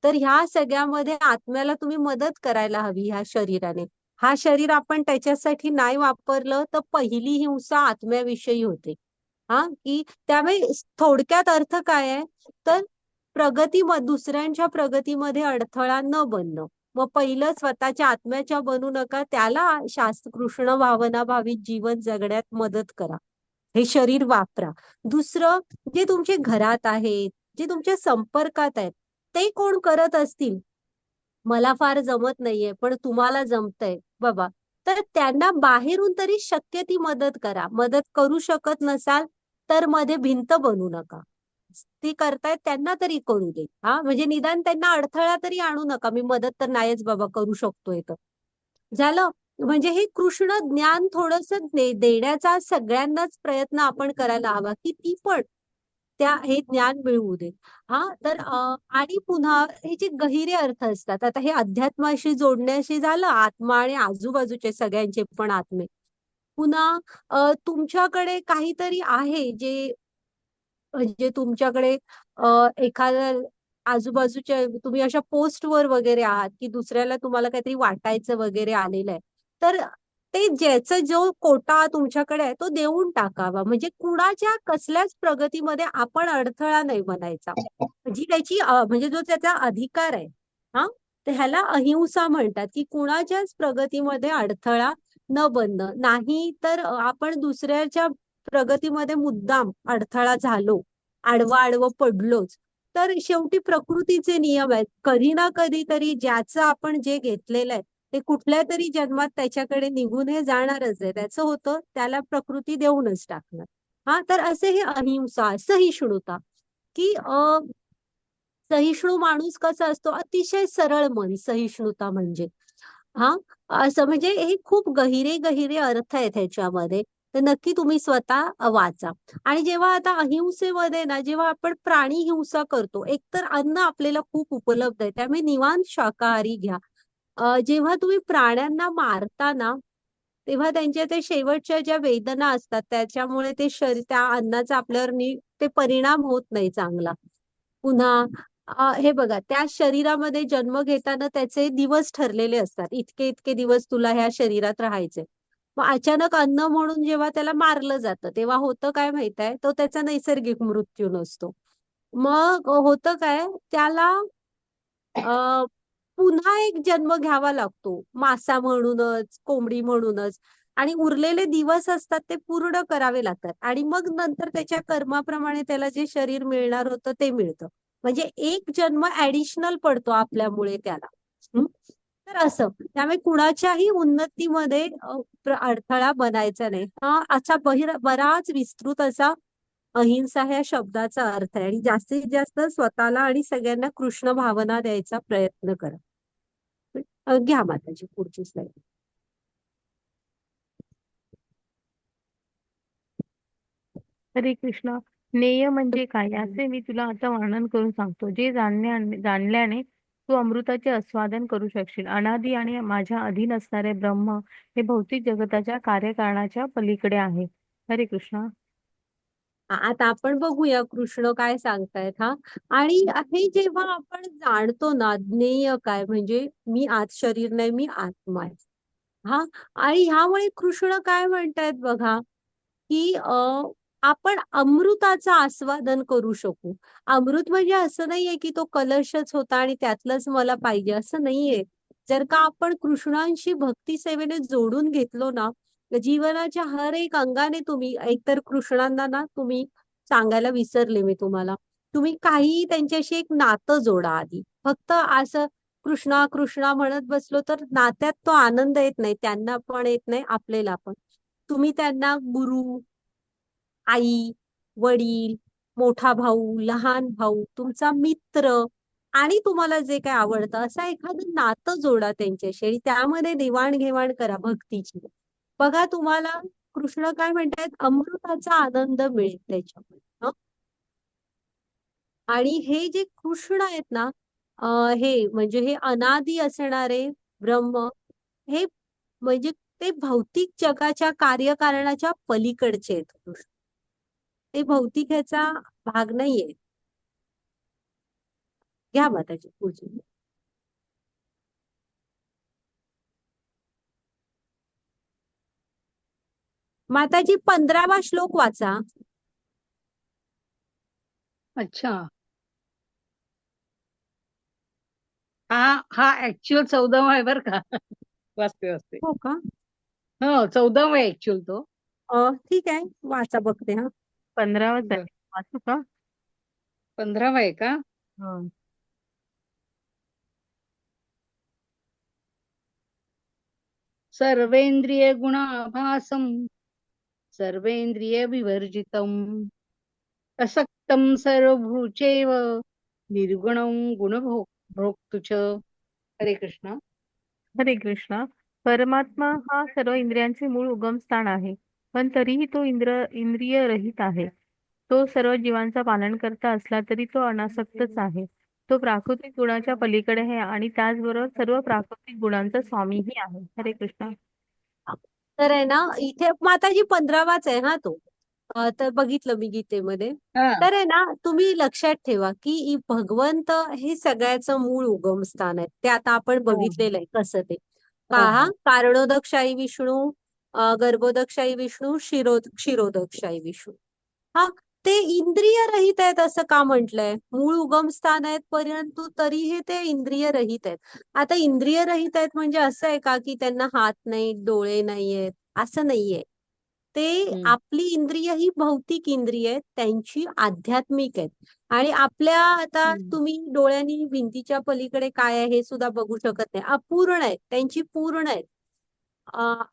तर ह्या सगळ्यामध्ये आत्म्याला तुम्ही मदत करायला हवी ह्या शरीराने. हा शरीर आपण त्याच्यासाठी नाही वापरलं तर पहिली हिंसा आत्म्याविषयी होते. हा, की त्यामुळे थोडक्यात अर्थ काय आहे, तर दुसऱ्यांच्या प्रगतीमध्ये अडथळा न बनणं. मग पहिलं स्वतःच्या आत्म्याच्या बनू नका, त्याला शास्त्र कृष्ण भावना भावित जीवन जगण्यात मदत करा. हे शरीर वापरा. दुसरं, जे तुमचे घरात आहेत, जे तुमच्या संपर्कात आहेत, ते कोण करत असतील, मला फार जमत नाहीये पण तुम्हाला जमतंय बाबा, तर त्यांना बाहेरून तरी शक्य ती मदत करा. मदत करू शकत नसाल तर मध्ये भिंत बनू नका. ती करतायत त्यांना तरी करू दे. हा, म्हणजे निदान त्यांना अडथळा तरी आणू नका, मी मदत तर नाहीच बाबा करू शकतोय तर. झालं. म्हणजे हे कृष्ण ज्ञान थोडस देण्याचा सगळ्यांनाच प्रयत्न आपण करायला हवा, की ती पण हे ज्ञान मिळवू दे. हा, तर आणि पुन्हा हे जे गहिरे अर्थ असतात, आता हे अध्यात्माशी जोडण्याशी झालं, आत्मा आणि आजूबाजूचे सगळ्यांचे पण आत्मे. पुन्हा तुमच्याकडे काहीतरी आहे जे, म्हणजे तुमच्याकडे एखाद्या आजूबाजूच्या तुम्ही अशा पोस्टवर वगैरे आहात, की दुसऱ्याला तुम्हाला काहीतरी वाटायचं वगैरे आलेलं आहे, तर ते ज्याचा जो कोटा तुमच्याकडे आहे तो देऊन टाकावा. म्हणजे कुणाच्या कसल्याच प्रगतीमध्ये आपण अडथळा नाही बनायचा. जी त्याची म्हणजे जो त्याचा अधिकार आहे, हा, तर ह्याला अहिंसा म्हणतात, की कुणाच्याच प्रगतीमध्ये अडथळा न बनणं. नाही तर आपण दुसऱ्याच्या प्रगतीमध्ये मुद्दाम अडथळा झालो, आडवा आडवं पडलोच, तर शेवटी प्रकृतीचे नियम आहेत. कधी ना कधीतरी ज्याचं आपण जे घेतलेलं आहे ते कुठल्या तरी जन्मात त्याच्याकडे निघून हे जाणारच आहे. त्याचं होतं, त्याला प्रकृती देऊनच टाकणार. हा, तर असे हे अहिंसा, सहिष्णुता, की सहिष्णू माणूस कसा असतो, अतिशय सरळ मन, सहिष्णुता म्हणजे. हा, असं म्हणजे हे खूप गहिरे गहिरे अर्थ आहेत ह्याच्यामध्ये. तर नक्की तुम्ही स्वतः वाचा. आणि जेव्हा आता अहिंसेमध्ये ना, जेव्हा आपण प्राणी हिंसा करतो, एकतर अन्न आपल्याला खूप उपलब्ध आहे त्यामुळे निवांत शाकाहारी घ्या. जेव्हा तुम्ही प्राण्यांना मारता ना, तेव्हा त्यांच्या ते शेवटच्या ज्या वेदना असतात त्याच्यामुळे ते शरीर, त्या अन्नाचा आपल्यावर ते परिणाम होत नाही चांगला. पुन्हा हे बघा, त्या शरीरामध्ये जन्म घेताना त्याचे दिवस ठरलेले असतात, इतके इतके दिवस तुला ह्या शरीरात राहायचे. मग अचानक अन्न म्हणून जेव्हा त्याला मारलं जातं तेव्हा होतं काय माहित आहे, तो त्याचा नैसर्गिक मृत्यू नसतो. मग होतं काय त्याला अ पुन्हा एक जन्म घ्यावा लागतो, मासा म्हणूनच, कोंबडी म्हणूनच. आणि उरलेले दिवस असतात ते पूर्ण करावे लागतात आणि मग नंतर त्याच्या कर्माप्रमाणे त्याला जे शरीर मिळणार होतं ते मिळतं. म्हणजे एक जन्म ऍडिशनल पडतो आपल्यामुळे त्याला. हं? तर असं त्यामुळे कुणाच्याही उन्नतीमध्ये अडथळा बनायचा नाही. हा असा बराच विस्तृत असा अहिंसा ह्या शब्दाचा अर्थ आहे आणि जास्तीत जास्त स्वतःला आणि सगळ्यांना कृष्ण भावना द्यायचा प्रयत्न करा. घ्या माताजी पुढची स्लाईड. हरे कृष्ण. ज्ञेय म्हणजे काय याचे मी तुला आता वर्णन करून सांगतो, जे जाणल्याने तू अमृताचे आस्वादन करू शकशील. अनादी आणि माझ्या अधीन असणारे ब्रह्म हे भौतिक जगताच्या कार्यकारणाच्या पलीकडे आहे. हरे कृष्ण. आता आपण बघूया कृष्ण काय सांगतायत हा. आणि हे जेव्हा आपण जाणतो ना, ज्ञेय काय म्हणजे मी आत शरीर नाही, मी आत्मा आहे. हा. आणि ह्यामुळे कृष्ण काय म्हणतायत बघा, की आपण अमृताचं आस्वादन करू शकू. अमृत म्हणजे असं नाहीये की तो कलशच होता आणि त्यातलंच मला पाहिजे असं नाहीये. जर का आपण कृष्णांशी भक्ती सेवेने जोडून घेतलो ना, जीवनाच्या हर एक अंगाने तुम्ही एकतर कृष्णांना ना तुम्ही सांगायला विसरले मी तुम्हाला. तुम्ही काही त्यांच्याशी एक नातं जोडा आधी. फक्त असं कृष्णा कृष्णा म्हणत बसलो तर नात्यात तो आनंद येत नाही. त्यांना पण येत नाही, आपल्याला पण. तुम्ही त्यांना गुरु, आई, वडील, मोठा भाऊ, लहान भाऊ, तुमचा मित्र आणि तुम्हाला जे काही आवडतं असं एखादं नातं जोडा त्यांच्याशी आणि त्यामध्ये देवाणघेवाण करा भक्तीची. बघा तुम्हाला कृष्ण काय म्हणतायत, अमृताचा आनंद मिळेल त्याच्यामध्ये. हं? आणि हे जे कृष्ण आहेत ना, हे म्हणजे हे अनादी असणारे ब्रह्म, हे म्हणजे ते भौतिक जगाच्या कार्यकारणाच्या पलीकडचे आहेत कृष्ण. ते भौतिक ह्याचा भाग नाहीये. घ्या माताजी पुढची. माताजी 15वा श्लोक वाचा. अच्छा. हा हा ऍक्च्युअल 14वा आहे बरं का. वाचते वाचते. हो का? हो 14वा आहे ऍक्च्युअल तो. ठीक आहे, वाचा बघते हा. 15वाच बर. आहे. वाचू का? 15वा आहे का? हं. सर्वेंद्रिय गुणाभासम सर्वेंद्रिय विवर्जितम असक्तम सर्वभूचैव निर्गुणं भोक्तु च. हरे कृष्ण. हरे कृष्ण. परमात्मा हा सर्व इंद्रियांचे मूळ उगमस्थान आहे, पण तरीही तो इंद्रिय रहित आहे. तो सर्व जीवांचा पालनकर्ता असला तरी तो अनासक्तच आहे. तो प्राकृतिक गुणाच्या पलीकडे आहे आणि त्याचबरोबर सर्व प्राकृतिक गुणांचा स्वामीही आहे. हरे कृष्ण. तर आहे ना इथे माताजी 15वाच आहे हा तो. तर बघितलं मी गीतेमध्ये. हा. तर आहे ना तुम्ही लक्षात ठेवा की भगवंत हे सगळ्याचं मूळ उगमस्थान आहे. ते आता आपण हो बघितलेलं आहे कसं ते. हो पहा, हो. कारणोदकशाही विष्णू, गर्भोदकशाही विष्णू, क्षीरोदकशाही विष्णू. हा. ते इंद्रिय रहित आहेत असं का म्हटलंय? मूळ उगमस्थान आहेत परंतु तरीही ते इंद्रिय रहित आहेत. आता इंद्रिय रहित आहेत म्हणजे असं आहे का की त्यांना हात नाही, डोळे नाहीयेत, असं नाहीये. ते हम्म. आपली इंद्रिय ही भौतिक इंद्रिय आहेत, त्यांची आध्यात्मिक आहेत. आणि आपल्या आता हम्म. तुम्ही डोळ्यांनी भिंतीच्या पलीकडे काय आहे हे सुद्धा बघू शकत नाही. अपूर्ण आहेत, त्यांची पूर्ण आहेत.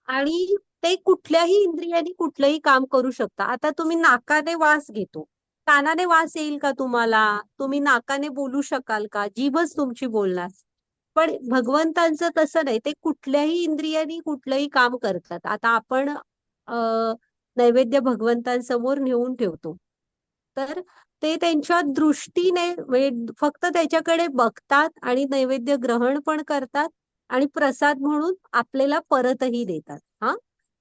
आणि ते कुठल्याही इंद्रियाने कुठलंही काम करू शकता. आता तुम्ही नाकाने वास घेतो, कानाने वास येईल का तुम्हाला? तुम्ही नाकाने बोलू शकाल का? जीभच तुमची बोलणार. पण भगवंतांचं तसं नाही, ते कुठल्याही इंद्रियाने कुठलंही काम करतात. आता आपण नैवेद्य भगवंतांसमोर नेऊन ठेवतो, तर ते त्यांच्या दृष्टीने म्हणजे फक्त त्याच्याकडे बघतात आणि नैवेद्य ग्रहण पण करतात आणि प्रसाद म्हणून आपल्याला परतही देतात. हा.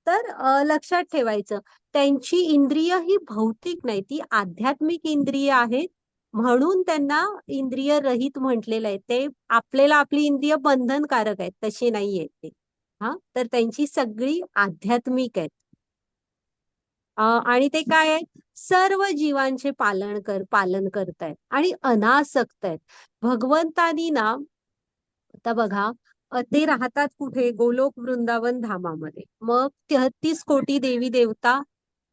तर लक्षात ठेवायचं, त्यांची इंद्रिय ही भौतिक नाही, ती आध्यात्मिक इंद्रिय आहेत. म्हणून त्यांना इंद्रिय रहित म्हटलेलं आहे. ते आपल्याला आपली इंद्रिय बंधनकारक आहेत, तशी नाही आहेत ते. हा, तर त्यांची सगळी आध्यात्मिक आहेत. आणि ते काय आहे, सर्व जीवांचे पालन करतायत आणि अनासक्त आहेत. भगवंतानी ना, आता बघा, ते राहतात कुठे, गोलोक वृंदावन धामामध्ये. मग 33 कोटी देवी देवता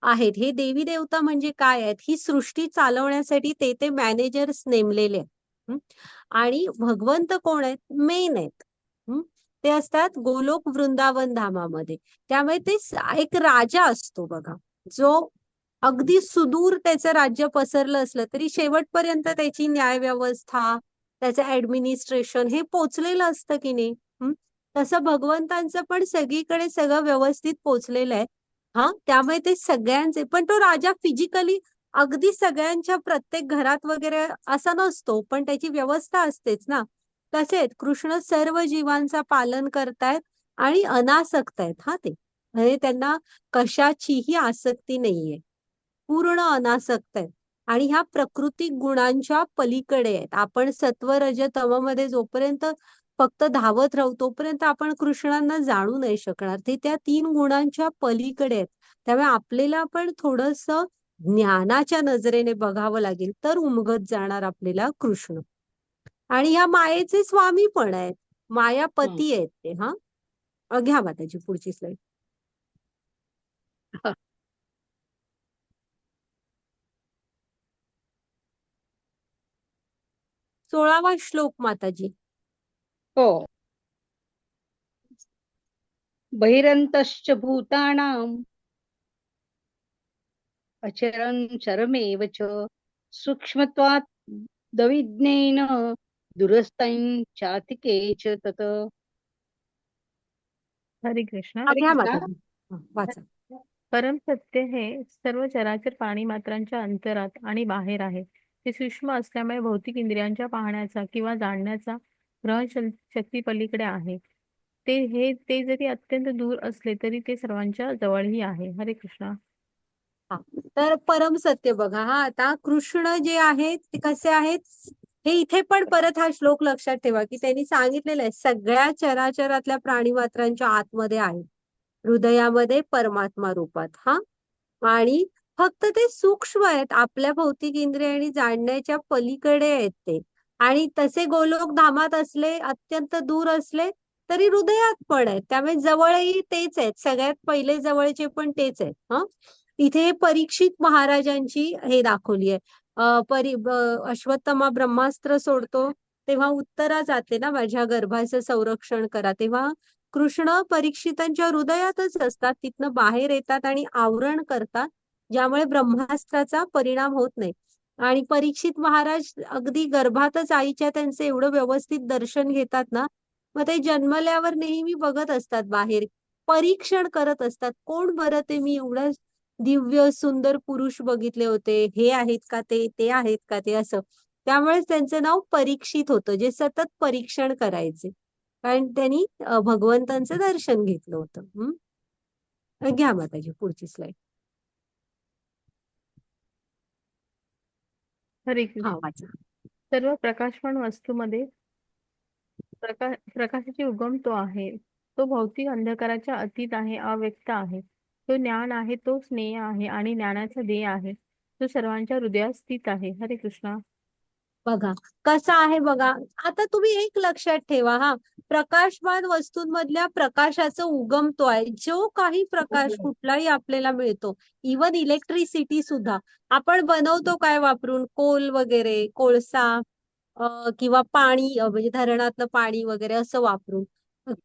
आहेत. हे देवी देवता म्हणजे काय आहेत, ही सृष्टी चालवण्यासाठी ते मॅनेजर्स नेमलेले आहेत. हं? आणि भगवंत कोण आहेत, मेन आहेत. हं? ते असतात गोलोक वृंदावन धामामध्ये. त्यामुळे ते एक राजा असतो बघा, जो अगदी सुदूर त्याचं राज्य पसरलं असलं तरी शेवटपर्यंत त्याची न्याय व्यवस्था, त्याचं ऍडमिनिस्ट्रेशन हे पोचलेलं असतं की नाही. तसं भगवंतांचं पण सगळीकडे सगळं व्यवस्थित पोचलेलं आहे. हा, त्यामुळे ते सगळ्यांचे, पण तो राजा फिजिकली अगदी सगळ्यांच्या प्रत्येक घरात वगैरे असा नसतो, पण त्याची व्यवस्था असतेच ना. तसेच कृष्ण सर्व जीवांचा पालन करतायत आणि अनासक्त आहेत. हा, ते म्हणजे त्यांना कशाचीही आसक्ती नाहीये, पूर्ण अनासक्त आहेत. आणि ह्या प्राकृतिक गुणांच्या पलीकडे आहेत. आपण सत्व रज तममध्ये जोपर्यंत फक्त धावत राहू तोपर्यंत आपण कृष्णांना जाणू नाही शकणार. ते त्या 3 गुणांच्या पलीकडे आहेत. त्यामुळे आपल्याला पण थोडस ज्ञानाच्या नजरेने बघावं लागेल, तर उमगत जाणार आपल्याला कृष्ण. आणि ह्या मायेचे स्वामी पण आहेत, मायापती आहेत ते. हा, घ्या माताजी पुढची स्लाईड. हा. 16वा श्लोक माताजी. हो. बहिरन्तश्च भूतानां अचरं चरमेव च सूक्ष्मत्वात् दविज्ञेन दूरस्थं चातिके च तत. हरे कृष्ण. हरे घ्या कृष्णा. माताजी. वाचा. परम सत्य हे सर्व चराचर प्राणी मात्रांच्या अंतरात आणि बाहेर आहे. ते सूक्ष्म असल्यामुळे भौतिक इंद्रियांच्या पाहण्याचा किंवा जाणण्याचा ग्रहण शक्ती पलीकडे आहे. ते जरी अत्यंत दूर असले तरी ते सर्वांच्या जवळही आहे. हरे कृष्ण. हा, तर परम सत्य बघा. हा, आता कृष्ण जे आहेत ते कसे आहेत, हे इथे पण परत हा श्लोक लक्षात ठेवा की त्यांनी सांगितलेलं आहे, सगळ्या चराचरातल्या प्राणी मात्रांच्या आतमध्ये आहे, हृदयामध्ये परमात्मा रूपात. हा, आणि फक्त ते सूक्ष्म आहेत, आपल्या भौतिक इंद्रियांनी जाणण्याच्या पलीकडे आहेत ते. आणि तसे गोलोक धामात असले, अत्यंत दूर असले तरी हृदयात पण आहेत. त्यामुळे जवळही तेच आहेत, सगळ्यात पहिले जवळचे पण तेच आहेत. हा, इथे परीक्षित महाराजांची हे दाखवली आहे. अश्वत्थामा ब्रह्मास्त्र सोडतो तेव्हा उत्तरा जाते ना, माझ्या गर्भाचं संरक्षण करा. तेव्हा कृष्ण परीक्षितांच्या हृदयातच असतात, तिथनं बाहेर येतात आणि आवरण करतात, ज्यामुळे ब्रह्मास्त्राचा परिणाम होत नाही. आणि परीक्षित महाराज अगदी गर्भातच आईच्या त्यांचे एवढं व्यवस्थित दर्शन घेतात ना, मग ते जन्मल्यावर नेहमी बघत असतात बाहेर, परीक्षण करत असतात, कोण बरं ते मी एवढं दिव्य सुंदर पुरुष बघितले होते, हे आहेत का ते आहेत का ते, असं. त्यामुळे त्यांचं नाव परीक्षित होतं, जे सतत परीक्षण करायचे, कारण त्यांनी भगवंतांचं दर्शन घेतलं होतं. घ्या माताजी पुढची स्लाईड. हरे हा, कृष्ण. वाचा. सर्व प्रकाशमान वस्तूमध्ये प्रकाशाची उगम तो आहे. तो भौतिक अंधकाराच्या अतीत आहे, अव्यक्त आहे. तो ज्ञान आहे, तो स्नेह आहे आणि ज्ञानाचा ध्येय आहे. तो सर्वांच्या हृदयात स्थित आहे. हरे कृष्ण. बघा कसा आहे बघा. आता तुम्ही एक लक्षात ठेवा, हा, प्रकाशमान वस्तूंमधल्या प्रकाशाचा उगम तो आहे. जो काही प्रकाश कुठलाही आपल्याला मिळतो, इवन इलेक्ट्रिसिटी सुद्धा आपण बनवतो काय वापरून, कोल वगैरे, कोळसा, किंवा पाणी, म्हणजे धरणातलं पाणी वगैरे असं वापरून.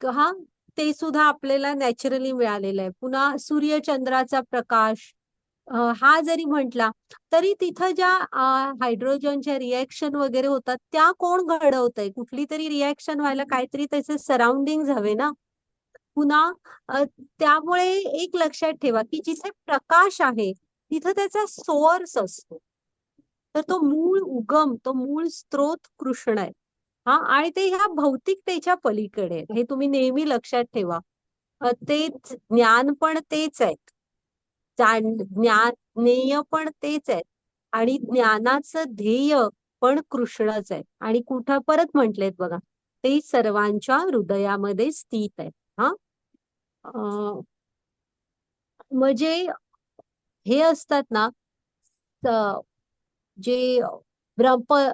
हा, ते सुद्धा आपल्याला नॅचरली मिळालेलं आहे. पुन्हा सूर्यचंद्राचा प्रकाश, हा जरी म्हटला तरी तिथं ज्या हायड्रोजनच्या रिएक्शन वगैरे होतात, त्या कोण घडवतंय, कुठली तरी रिएक्शन व्हायला काहीतरी त्याचे सराउंडिंग हवे ना. पुन्हा त्यामुळे एक लक्षात ठेवा की जिथे प्रकाश आहे तिथं त्याचा सोर्स असतो, तर तो मूळ उगम, तो मूळ स्त्रोत कृष्ण आहे. हा, आणि ते ह्या भौतिकतेच्या पलीकडे आहे. हे तुम्ही नेहमी लक्षात ठेवा. तेच ज्ञान पण तेच आहेत, ज्ञेय पण तेच आहेत, आणि ज्ञानाचं ध्येय पण कृष्णच आहे. आणि कुठं परत म्हटलेत बघा, ते सर्वांच्या हृदयामध्ये स्थित आहेत. हा, अं, म्हणजे हे असतात ना, जे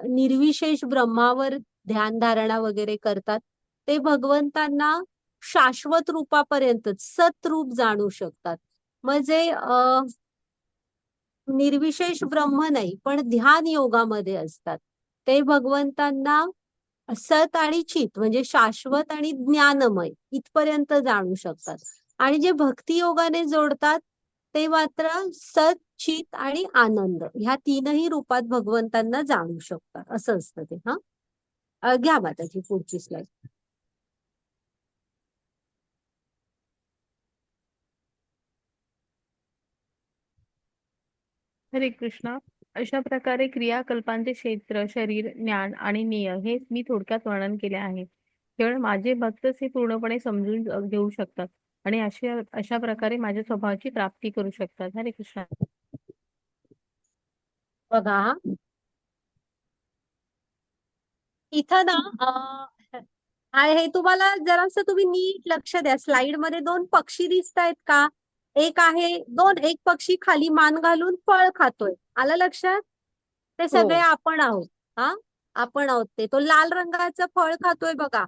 निर्विशेष ब्रह्मावर ध्यान धारणा वगैरे करतात, ते भगवंतांना शाश्वत रूपापर्यंत सत रूप जाणू शकतात. म्हणजे निर्विशेष ब्रह्म नाही, पण ध्यान योगामध्ये असतात. ते भगवंतांना सत आणि चित म्हणजे शाश्वत आणि ज्ञानमय इथपर्यंत जाणू शकतात. आणि जे भक्ती योगाने जोडतात ते मात्र सत, चित आणि आनंद ह्या तीनही रूपात भगवंतांना जाणू शकतात. असं असतं ते. हा, घ्या माताजी पुढची स्लाइड. हरे कृष्ण. अशा प्रकारे क्रियाकल्पांचे क्षेत्र, शरीर, ज्ञान आणि नियम हे मी थोडक्यात वर्णन केले आहे. केवळ माझे भक्तच हे पूर्णपणे समजून घेऊ शकतात आणि अशा प्रकारे माझ्या स्वभावाची प्राप्ती करू शकतात. हरे कृष्ण. बघा इथं ना, हे तुम्हाला जरासं तुम्ही नीट लक्ष द्या. स्लाइड मध्ये दोन पक्षी दिसतायत का? एक पक्षी खाली मान घालून फळ खातोय. आलं लक्षात? ते सगळे हो. आपण आहोत. हा, आपण आहोत. तो लाल रंगाचं फळ खातोय बघा,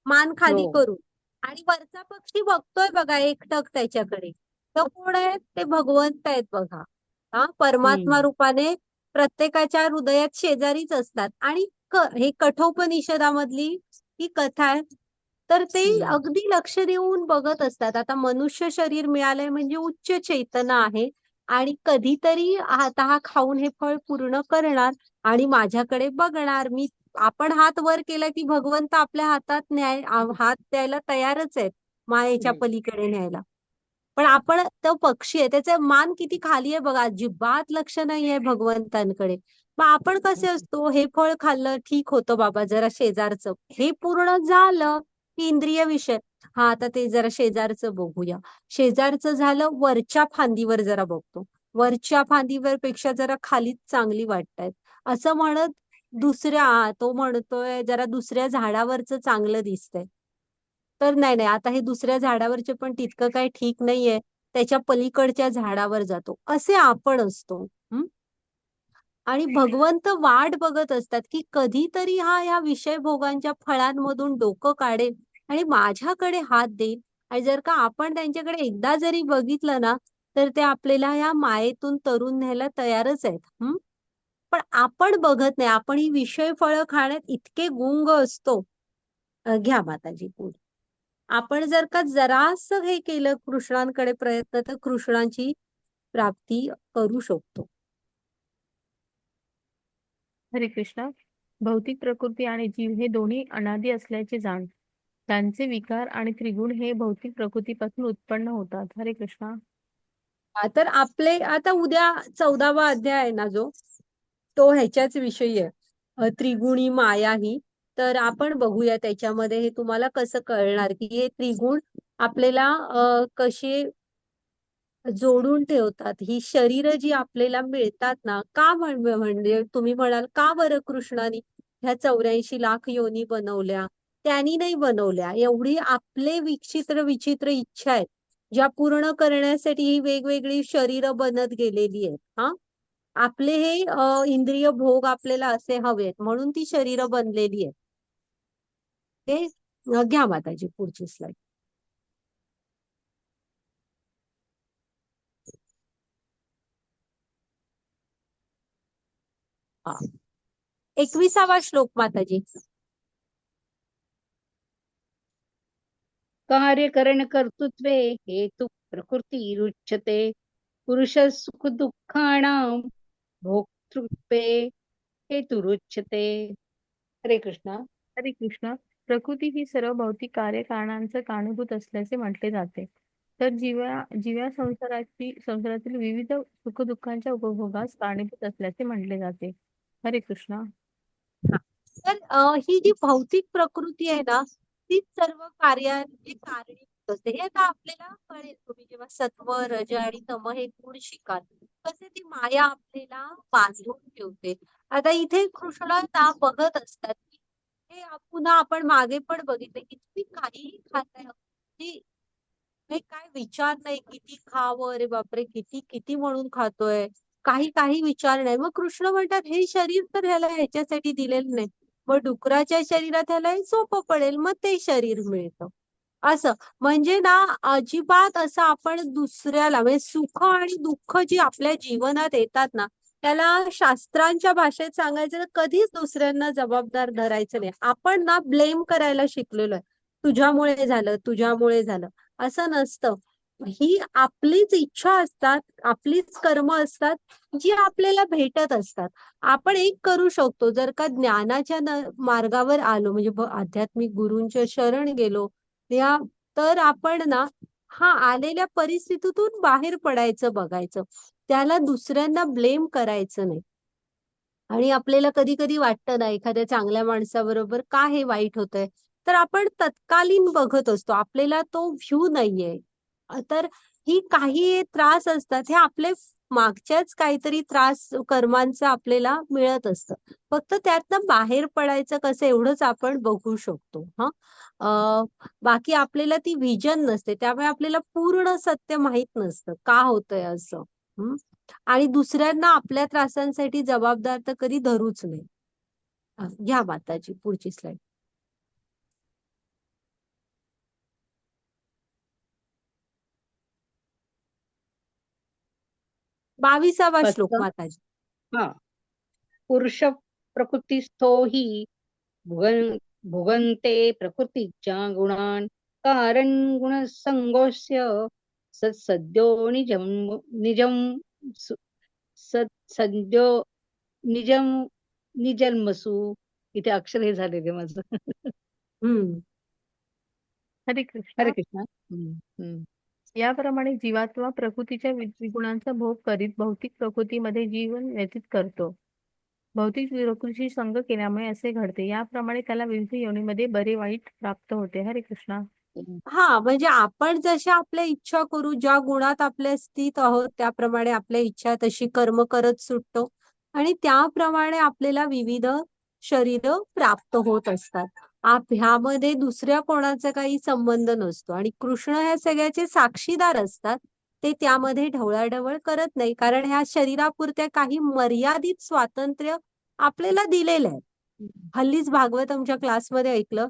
मान खाली हो. करून. आणि वरचा पक्षी बघतोय बघा एकटक त्याच्याकडे. तो कोण आहेत? ते भगवंत आहेत बघा. हा, परमात्मा हम्म. रूपाने प्रत्येकाच्या हृदयात शेजारीच असतात. आणि हे कठोपनिषदामधली ही कथा आहे. तर ते हम्म. अगदी लक्ष देऊन बघत असतात. आता मनुष्य शरीर मिळालंय म्हणजे उच्च चैतन्य आहे आणि कधीतरी आता हा खाऊन हे फळ पूर्ण करणार आणि माझ्याकडे बघणार. आपण हात वर केला की भगवंत आपल्या हातात हात द्यायला तयारच आहेत, मायेच्या हम्म. पलीकडे न्यायला. पण आपण तो पक्षी आहे, त्याचे मान किती खाली आहे बघा, अजिबात लक्ष नाहीये भगवंतांकडे. मग आपण कसे असतो, हे फळ खाल्लं ठीक होतं बाबा, जरा शेजारचं हे पूर्ण झालं की इंद्रिय विषय. हा, आता ते जरा शेजारचं बघूया. शेजारचं झालं, वरच्या फांदीवर जरा बघतो. वरच्या फांदीवर पेक्षा जरा खालीच चांगली वाटतायत असं म्हणत तो म्हणतोय जरा दुसऱ्या झाडावरचं चांगलं दिसतंय. तर नाही नाही, आता हे दुसऱ्या झाडावरचे पण तितकं काही ठीक नाहीये, त्याच्या पलीकडच्या झाडावर जातो. असे आपण असतो. आणि भगवंत वाट बघत असतात की कधीतरी हा या विषय भोगांच्या फळांमधून डोकं काढेल आणि माझ्याकडे हात देईल. आणि जर का आपण त्यांच्याकडे एकदा जरी बघितलं ना, तर ते आपल्याला या मायेतून तरुण न्यायला तयारच आहेत. पण आपण बघत नाही. आपण ही विषय फळं खाण्यात इतके गुंग असतो. घ्या माताजी पुढे. आपण जर का जरासं हे केलं कृष्णांकडे प्रयत्न, तर कृष्णांची प्राप्ती करू शकतो. हरे कृष्ण. भौतिक प्रकृती आणि जीव हे दोन्ही अनादी असल्याचे जाण. त्यांचे विकार आणि त्रिगुण हे भौतिक प्रकृतीपासून उत्पन्न होतात. हरे कृष्ण. तर आपले आता उद्या 14वा अध्याय आहे ना, जो तो ह्याच्याच विषयी आहे, त्रिगुणी माया ही. तर आपण बघूया त्याच्यामध्ये हे तुम्हाला कसं कळणार की हे त्रिगुण आपल्याला कसे जोडून ठेवतात. ही शरीर जी आपल्याला मिळतात ना, का म्हणजे तुम्ही म्हणाल का बरं कृष्णाने ह्या 84 लाख योनी बनवल्या? त्यांनी नाही बनवल्या. एवढी आपले विचित्र विचित्र इच्छा आहेत, ज्या पूर्ण करण्यासाठी ही वेगवेगळी शरीर बनत गेलेली आहेत. हा, आपले हे इंद्रिय भोग आपल्याला असे हवेत म्हणून ती शरीर बनलेली आहेत. ते घ्या माताजी पुढची स्लाइड. हा, 21वा श्लोक माताजी. कार्यकरण कर्तृत्वे हेतु प्रकृती रुच्यते पुरुष सुख दुःखाणां भोक्तृत्वे हेतुरुच्यते. हरे कृष्ण. हरे कृष्ण. प्रकृती ही सर्व भौतिक कार्यकारणांचं कारणीभूत असल्याचे म्हटले जाते. तर जीव्या संसारातील विविध सुखदुःखांच्या उपभोगास कारणीभूत असल्याचे म्हटले जाते. हरे कृष्ण. तर ही जी भौतिक प्रकृती आहे ना, ती सर्व कार्याचे कारणीभूत असते. हे आता आपल्याला कळेल तुम्ही जेव्हा सत्व, रज आणि तम हे गुण शिकाल, कसे ती माया आपल्याला बांधून ठेवते. आता इथे कृष्णाला बघत असतात की हे पुन्हा आपण मागे पण बघितले की तुम्ही काहीही खाताय, हे काय विचार नाही, किती खावं, अरे बापरे किती किती म्हणून खातोय, काही काही विचार नाही. मग कृष्ण म्हणतात हे शरीर तर ह्याला ह्याच्यासाठी दिलेलं नाही, मग डुकराच्या शरीरात ह्याला हे सोपं पडेल, मग ते शरीर मिळतं. असं म्हणजे ना, अजिबात असं आपण दुसऱ्याला म्हणजे सुख आणि दुःख जी आपल्या जीवनात येतात ना, त्याला शास्त्रांच्या भाषेत सांगायचं तर कधीच दुसऱ्यांना जबाबदार धरायचं नाही. आपण ना ब्लेम करायला शिकलेलो आहे. तुझ्यामुळे झालं, तुझ्यामुळे झालं, असं नसतं. ही आपलीच इच्छा असतात, आपलीच कर्म असतात, जी आपल्याला भेटत असतात. आपण एक करू शकतो, जर का ज्ञानाच्या मार्गावर आलो म्हणजे आध्यात्मिक गुरूंच्या शरण गेलो, या तर आपण ना हा आलेल्या परिस्थितीतून बाहेर पडायचं बघायचं, त्याला दुसऱ्यांना ब्लेम करायचं नाही. आणि आपल्याला कधी कधी वाटतं ना एखाद्या चांगल्या माणसाबरोबर का हे वाईट होतंय, तर आपण तत्कालीन बघत असतो, आपल्याला तो व्ह्यू नाहीये. तर ही काही त्रास असतात हे आपले मागच्याच काहीतरी त्रास कर्मांचं आपल्याला मिळत असतं. फक्त त्यातनं बाहेर पडायचं कसं एवढंच आपण बघू शकतो. हा बाकी आपल्याला ती व्हिजन नसते, त्यामुळे आपल्याला पूर्ण सत्य माहित नसतं का होतंय असं. हम्म आणि दुसऱ्यांना आपल्या त्रासांसाठी जबाबदार तर कधी धरूच नाही. घ्या माताजी पुढची स्लाइड. 22वा श्लोक कसं? माताजी. हा. पुरुष प्रकृतिस्थो हि भुगन भुगन्ते प्रकृतीच्या गुणान कारण गुणसंगोस्य सद्यो निजम निजम सु- सद्यो निजम निजन्मसु. इथे अक्षर हे झालेले माझं. हम्म हरे हरे कृष्ण. कृष्ण. हम्म, हम्म. याप्रमाणे जीवात्मा प्रकृतीच्या विगुणांचा भोग करीत भौतिक प्रकृतीमध्ये जीवन व्यतीत करतो. भौतिक प्रकृतीशी संग केल्यामुळे असे घडते. याप्रमाणे त्याला विविध योनीमध्ये बरे वाईट प्राप्त होते. हरे कृष्णा. हा म्हणजे आपण जशा आपल्या इच्छा करू, ज्या गुणात आपल्या स्थित आहोत त्याप्रमाणे आपल्या इच्छा तशी कर्म करत सुटतो आणि त्याप्रमाणे आपल्याला विविध शरीर प्राप्त होत असतात. ह्यामध्ये दुसऱ्या कोणाचा काही संबंध नसतो आणि कृष्ण ह्या सगळ्याचे साक्षीदार असतात. ते त्यामध्ये ढवळाढवळ करत नाही, कारण ह्या शरीरापुरत्या काही मर्यादित स्वातंत्र्य आपल्याला दिलेलं आहे. हल्लीच भागवतमच्या क्लासमध्ये ऐकलं,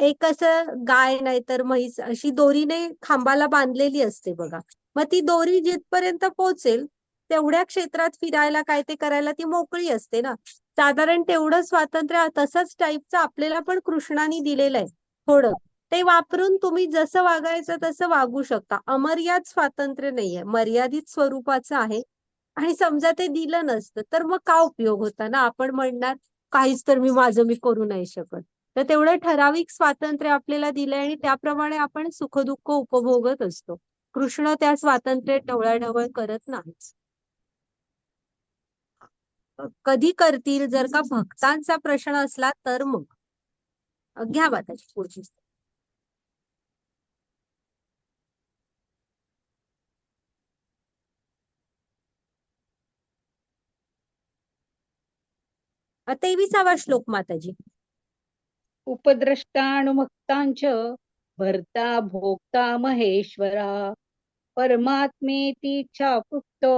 एक असं गाय नाहीतर म्हैस अशी दोरीने खांबाला बांधलेली असते बघा. मग ती दोरी जिथपर्यंत पोहोचेल तेवढ्या क्षेत्रात फिरायला काय ते करायला ती मोकळी असते ना. साधारण तेवढं स्वातंत्र्य तसंच टाईपचं आपल्याला पण कृष्णाने दिलेलं आहे थोडं. ते वापरून तुम्ही जसं वागायचं तसं वागू शकता. अमर्याद स्वातंत्र्य नाहीये, मर्यादित स्वरूपाचं आहे. आणि समजा ते दिलं नसतं तर मग का उपयोग होता ना. आपण म्हणणार काहीच तर मी करू नाही शकत. तर तेवढं ठराविक स्वातंत्र्य आपल्याला दिलंय आणि त्याप्रमाणे आपण सुखदुःख उपभोगत असतो. कृष्ण त्या स्वातंत्र्य ढवळाढवळ करत नाहीच. कधी करतील जर का भक्तांचा प्रश्न असला तर मग. घ्या माताजी पुढची. अ, 23वा श्लोक माताजी. उपद्रष्टानुमुक्तांच भर्ता भोक्ता महेश्वरा परमात्मेति चाप्युक्तो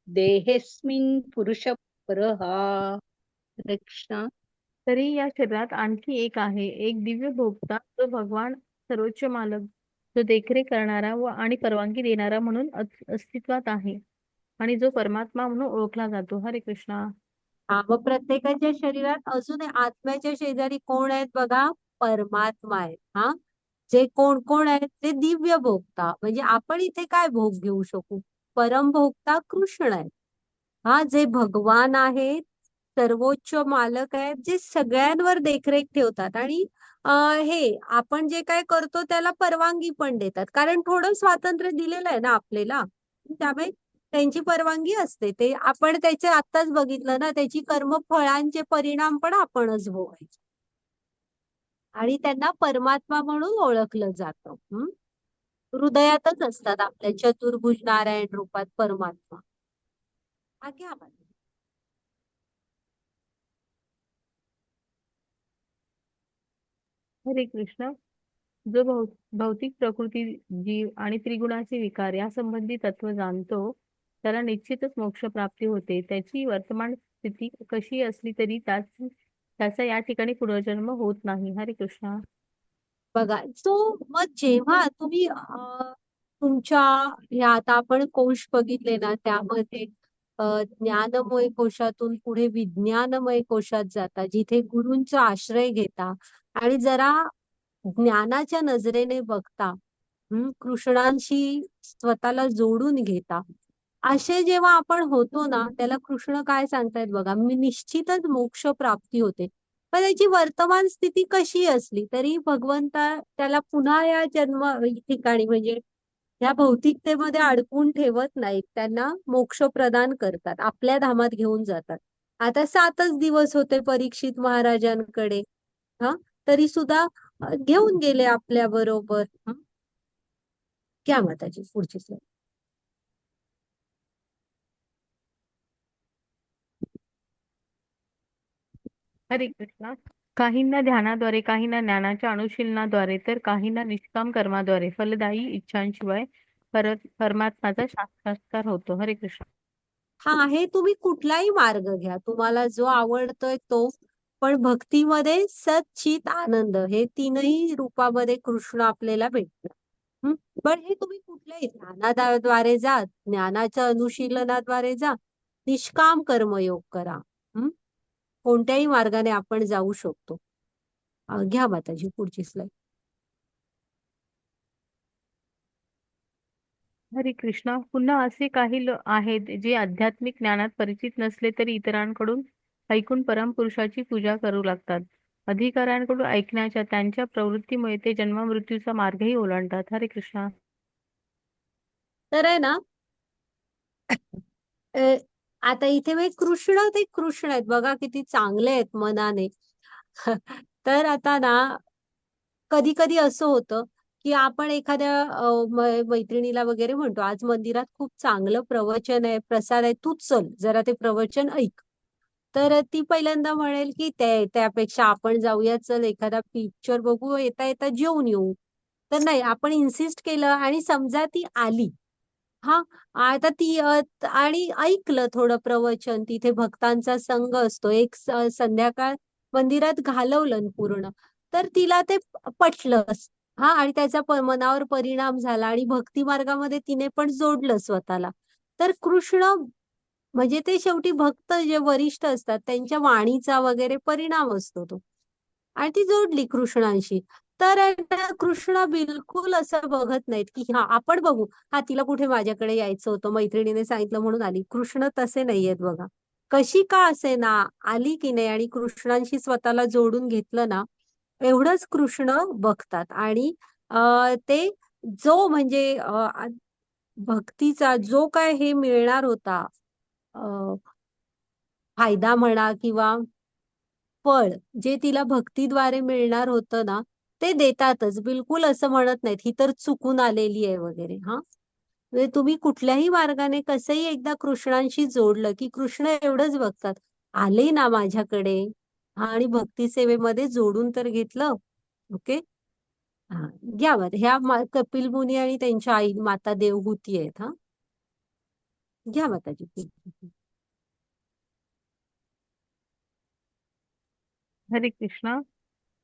देहेस्मिन् पुरुष परहा. कृष्ण. तरी या शरीरात आणखी एक आहे, एक दिव्य भोक्ता, जो भगवान सर्वोच्च मालक, जो देखरेख करणारा व आणि परवानगी देणारा म्हणून अस्तित्वात आहे आणि जो परमात्मा म्हणून ओळखला जातो. हरे कृष्णा. हा मग प्रत्येकाच्या शरीरात अजून आत्म्याच्या शेजारी कोण आहेत बघा, परमात्मा आहे. हा जे कोण कोण आहेत ते दिव्य भोगता, म्हणजे आपण इथे काय भोग घेऊ शकू, परम भोगता कृष्ण आहे. हा जे भगवान आहेत, सर्वोच्च मालक आहेत, जे सगळ्यांवर देखरेख ठेवतात आणि हे आपण जे काय करतो त्याला परवानगी पण देतात, कारण थोडं स्वातंत्र्य दिलेलं आहे ना आपल्याला. त्यामुळे त्यांची परवानगी असते. ते आपण त्याचे आत्ताच बघितलं ना, त्याची कर्मफळांचे परिणाम पण आपणच भोगायचे आणि त्यांना परमात्मा म्हणून ओळखलं जातं. हृदयातच असतात आपल्या चतुर्भुज नारायण रूपात परमात्मा. घ्या आपण. हरे कृष्ण. जो भौतिक प्रकृती, जीव आणि त्रिगुणाचे विकार यासंबंधी तत्व जाणतो त्याला निश्चितच मोक्ष प्राप्ती होते. त्याची वर्तमान स्थिती कशी असली तरी त्याचा या ठिकाणी पुनर्जन्म होत नाही. हरे कृष्णा. बघा मग जेव्हा तुम्ही तुमच्या ह्या आता आपण कोश बघितले ना, त्यामध्ये ज्ञानमय कोशातून पुढे विज्ञानमय कोशात जाता, जिथे गुरूंचा आश्रय घेता आणि जरा ज्ञानाच्या नजरेने बघता, कृष्णांशी स्वतःला जोडून घेता. असे जेव्हा आपण होतो ना, त्याला कृष्ण काय सांगतायत बघा, मी निश्चितच मोक्ष प्राप्ती होते. पण त्याची वर्तमान स्थिती कशी असली तरी भगवंता त्याला पुन्हा या जन्म ठिकाणी म्हणजे या भौतिकतेमध्ये अडकवून ठेवत नाहीत. त्यांना मोक्ष प्रदान करतात, आपल्या धामात घेऊन जातात. आता 7च दिवस होते परीक्षित महाराजांकडे, हा, तरी सुद्धा घेऊन गेले आपल्या बरोबर. घ्या माताजी पुढची slide. हरे कृष्णा. काहींना ध्यानाद्वारे, काहींना ज्ञानाच्या अनुशीलनाद्वारे तर काहींना निष्काम कर्माद्वारे फलदायी इच्छांशिवाय परमात्माचा साक्षात्कार होतो. हरे कृष्ण. हा, हे तुम्ही कुठलाही मार्ग घ्या, तुम्हाला जो आवडतोय तो. पण भक्तीमध्ये सच्चित आनंद हे तीनही रूपामध्ये कृष्ण आपल्याला भेटतात. पण हे तुम्ही कुठल्याही ज्ञानाद्वारे जा, ज्ञानाच्या अनुशीलनाद्वारे जा, निष्काम कर्मयोग करा. कोणत्याही मार्गाने आपण जाऊ शकतो. घ्या माताजी पुढची स्लाइड. हरे कृष्णा. पुन्हा असे काही आहेत जे आध्यात्मिक ज्ञानात परिचित नसले तरी इतरांकडून ऐकून परमपुरुषाची पूजा करू लागतात. अधिकाऱ्यांकडून ऐकण्याच्या त्यांच्या प्रवृत्तीमुळे ते जन्ममृत्यूचा मार्गही ओलांडतात. हरे कृष्णा. तर आहे ना, आता इथे कृष्ण ते कृष्ण आहेत बघा, किती चांगले आहेत मनाने. तर आता ना, कधी कधी असं होतं की आपण एखाद्या मैत्रिणीला वगैरे म्हणतो, आज मंदिरात खूप चांगलं प्रवचन आहे, प्रसाद आहे, तू चल जरा ते प्रवचन ऐक. तर ती पहिल्यांदा म्हणेल की त्यापेक्षा आपण जाऊया, चल एखादा पिक्चर बघू, येता येता जेवून येऊ. तर नाही, आपण इन्सिस्ट केलं आणि समजा ती आली. हा, आता ती आणि ऐकलं थोडं प्रवचन, तिथे भक्तांचा संघ असतो, एक संध्याकाळ मंदिरात घालवलं पूर्ण, तर तिला ते पटलंच. हा, आणि त्याचा मनावर परिणाम झाला आणि भक्ती मार्गामध्ये तिने पण जोडलं स्वतःला. तर कृष्ण म्हणजे ते शेवटी भक्त जे वरिष्ठ असतात त्यांच्या वाणीचा वगैरे परिणाम असतो तो, आणि ती जोडली कृष्णांशी. तर आहे ना, कृष्ण बिलकुल असं बघत नाहीत की हा आपण बघू, हा तिला कुठे माझ्याकडे यायचं होतं, मैत्रिणीने सांगितलं म्हणून आली. कृष्ण तसे नाहीयेत बघा. कशी का असे ना, आली की नाही आणि कृष्णांशी स्वतःला जोडून घेतलं ना, एवढंच कृष्ण बघतात. आणि ते जो म्हणजे भक्तीचा जो काय हे मिळणार होता, फायदा म्हणा किंवा फळ, जे तिला भक्तीद्वारे मिळणार होतं ना, ते देतातच. बिलकुल असं म्हणत नाहीत ही तर चुकून आलेली आहे वगैरे. हा, म्हणजे तुम्ही कुठल्याही मार्गाने कसंही एकदा कृष्णांशी जोडलं की कृष्ण एवढंच बघतात, आले ना माझ्याकडे. हा, आणि भक्ती सेवेमध्ये जोडून तर घेतलं. ओके. हा, घ्या बरं. ह्या कपिल मुनी आणि त्यांच्या आई माता देवहूती आहेत. हा, घ्या माताजी. हरे कृष्णा.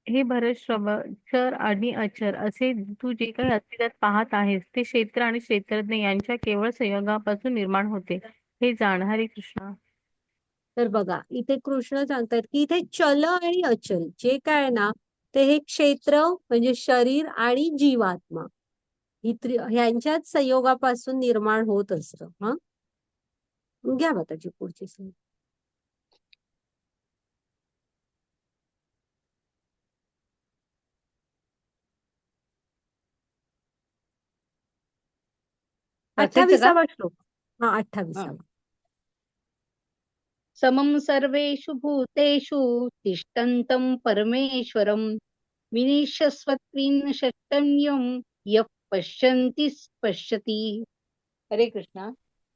हे भरत श्रवण, चर आणि अचर असे तू जे काही अस्तित्वात पाहत आहेस ते क्षेत्र आणि क्षेत्रज्ञ यांच्या केवळ संयोगापासून निर्माण होते, हे जाण. हरे कृष्णा. तर बघा, इथे कृष्ण सांगतात की इथे चल आणि अचल जे काय ना, ते हे क्षेत्र म्हणजे शरीर आणि जीवात्मा ह्यांच्याच संयोगापासून निर्माण होत असतं. हा, घ्या माताजी पुढची slide. वाचायचं का? 28वा श्लोक. हा, हा. 28वा. समं सर्वेषु भूतेषु तिष्ठन्तं परमेश्वरं विनिश्यस्वत्विन षट्टन्यं यः पश्यन्ति पश्यति. हरे कृष्णा.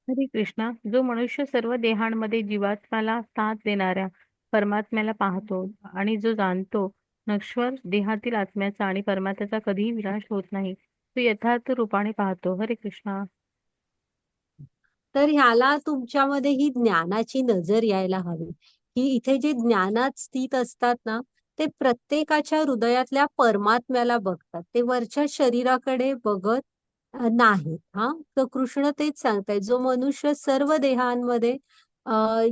हरे कृष्णा. जो मनुष्य सर्व देहांमध्ये जीवात्म्याला साथ देणाऱ्या परमात्म्याला पाहतो आणि जो जाणतो नश्वर देहातील आत्म्याचा आणि परमात्म्याचा कधीही विनाश होत नाही. तो यथार्थ रूपाने पाहतो. हरे कृष्णा. तर ह्याला तुमच्यामध्ये ही ज्ञानाची नजर यायला हवी, की इथे जे ज्ञानात स्थित असतात ना, ते प्रत्येकाच्या हृदयातल्या परमात्म्याला बघतात. ते वरच्या शरीराकडे बघत नाहीत. हा, तर कृष्ण तेच सांगतायत, जो मनुष्य सर्व देहांमध्ये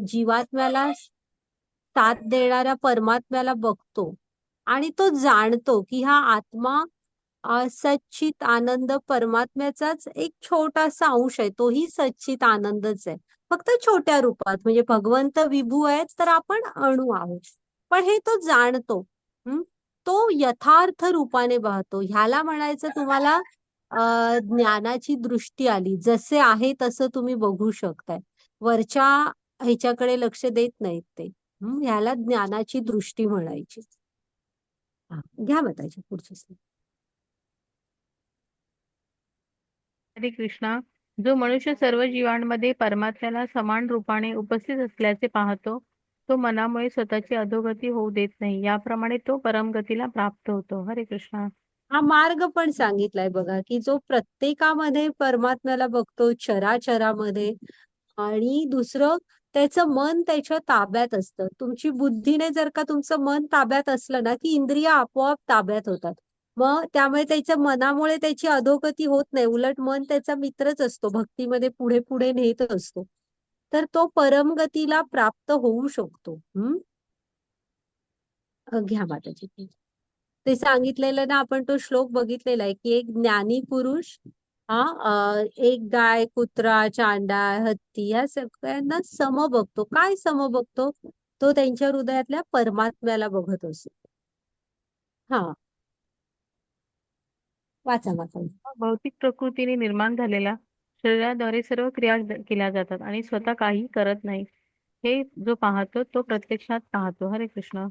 जीवात्म्याला साथ देणाऱ्या परमात्म्याला बघतो आणि तो जाणतो की हा आत्मा सच्चित आनंद परमात्म्याचाच एक छोटासा अंश आहे. तोही सच्चित आनंदच आहे, फक्त छोट्या रूपात. म्हणजे भगवंत विभू आहेत तर आपण अणू आहोत. पण हे तो जाणतो. हम्म, तो यथार्थ रूपाने पाहतो. ह्याला म्हणायचं तुम्हाला ज्ञानाची दृष्टी आली. जसे आहे तसं तुम्ही बघू शकताय. वरच्या ह्याच्याकडे लक्ष देत नाहीत ते. ह्याला ज्ञानाची दृष्टी म्हणायची. हा, घ्या बतायची पुढची slide. हरे कृष्णा. जो मनुष्य सर्व जीवांमध्ये परमात्म्याला समान रूपाने उपस्थित असल्याचे पाहतो, तो मनामुळे स्वतःची अधोगती होऊ देत नाही. याप्रमाणे तो परमगतीला प्राप्त होतो. हरे कृष्णा. हा मार्ग पण सांगितलाय बघा, की जो प्रत्येकामध्ये परमात्म्याला बघतो, चराचरामध्ये. आणि दुसरं, त्याचं मन त्याच्या ताब्यात असतं. तुमची बुद्धीने जर का तुमचं मन ताब्यात असलं ना, की इंद्रिय आपोआप ताब्यात होतात. मग त्यामुळे त्याच्या मनामुळे त्याची अधोगती होत नाही. उलट मन त्याचा मित्रच असतो, भक्तीमध्ये पुढे पुढे नेत असतो. तर तो परमगतीला प्राप्त होऊ शकतो. घ्या माताजी. ते सांगितलेलं ना, आपण तो श्लोक बघितलेला आहे, की एक ज्ञानी पुरुष एक गाय, कुत्रा, चांडाळ, हत्ती या सगळ्यांना सम बघतो. काय सम बघतो? तो त्यांच्या हृदयातल्या परमात्म्याला बघत असतो. हा, वाचा वाचा. भौतिक प्रकृतीने निर्माण झालेल्या शरीराद्वारे सर्व क्रिया केल्या जातात आणि स्वतः काही करत नाही. हे जो पाहतो तो प्रत्यक्षात पाहतो. हरे कृष्ण.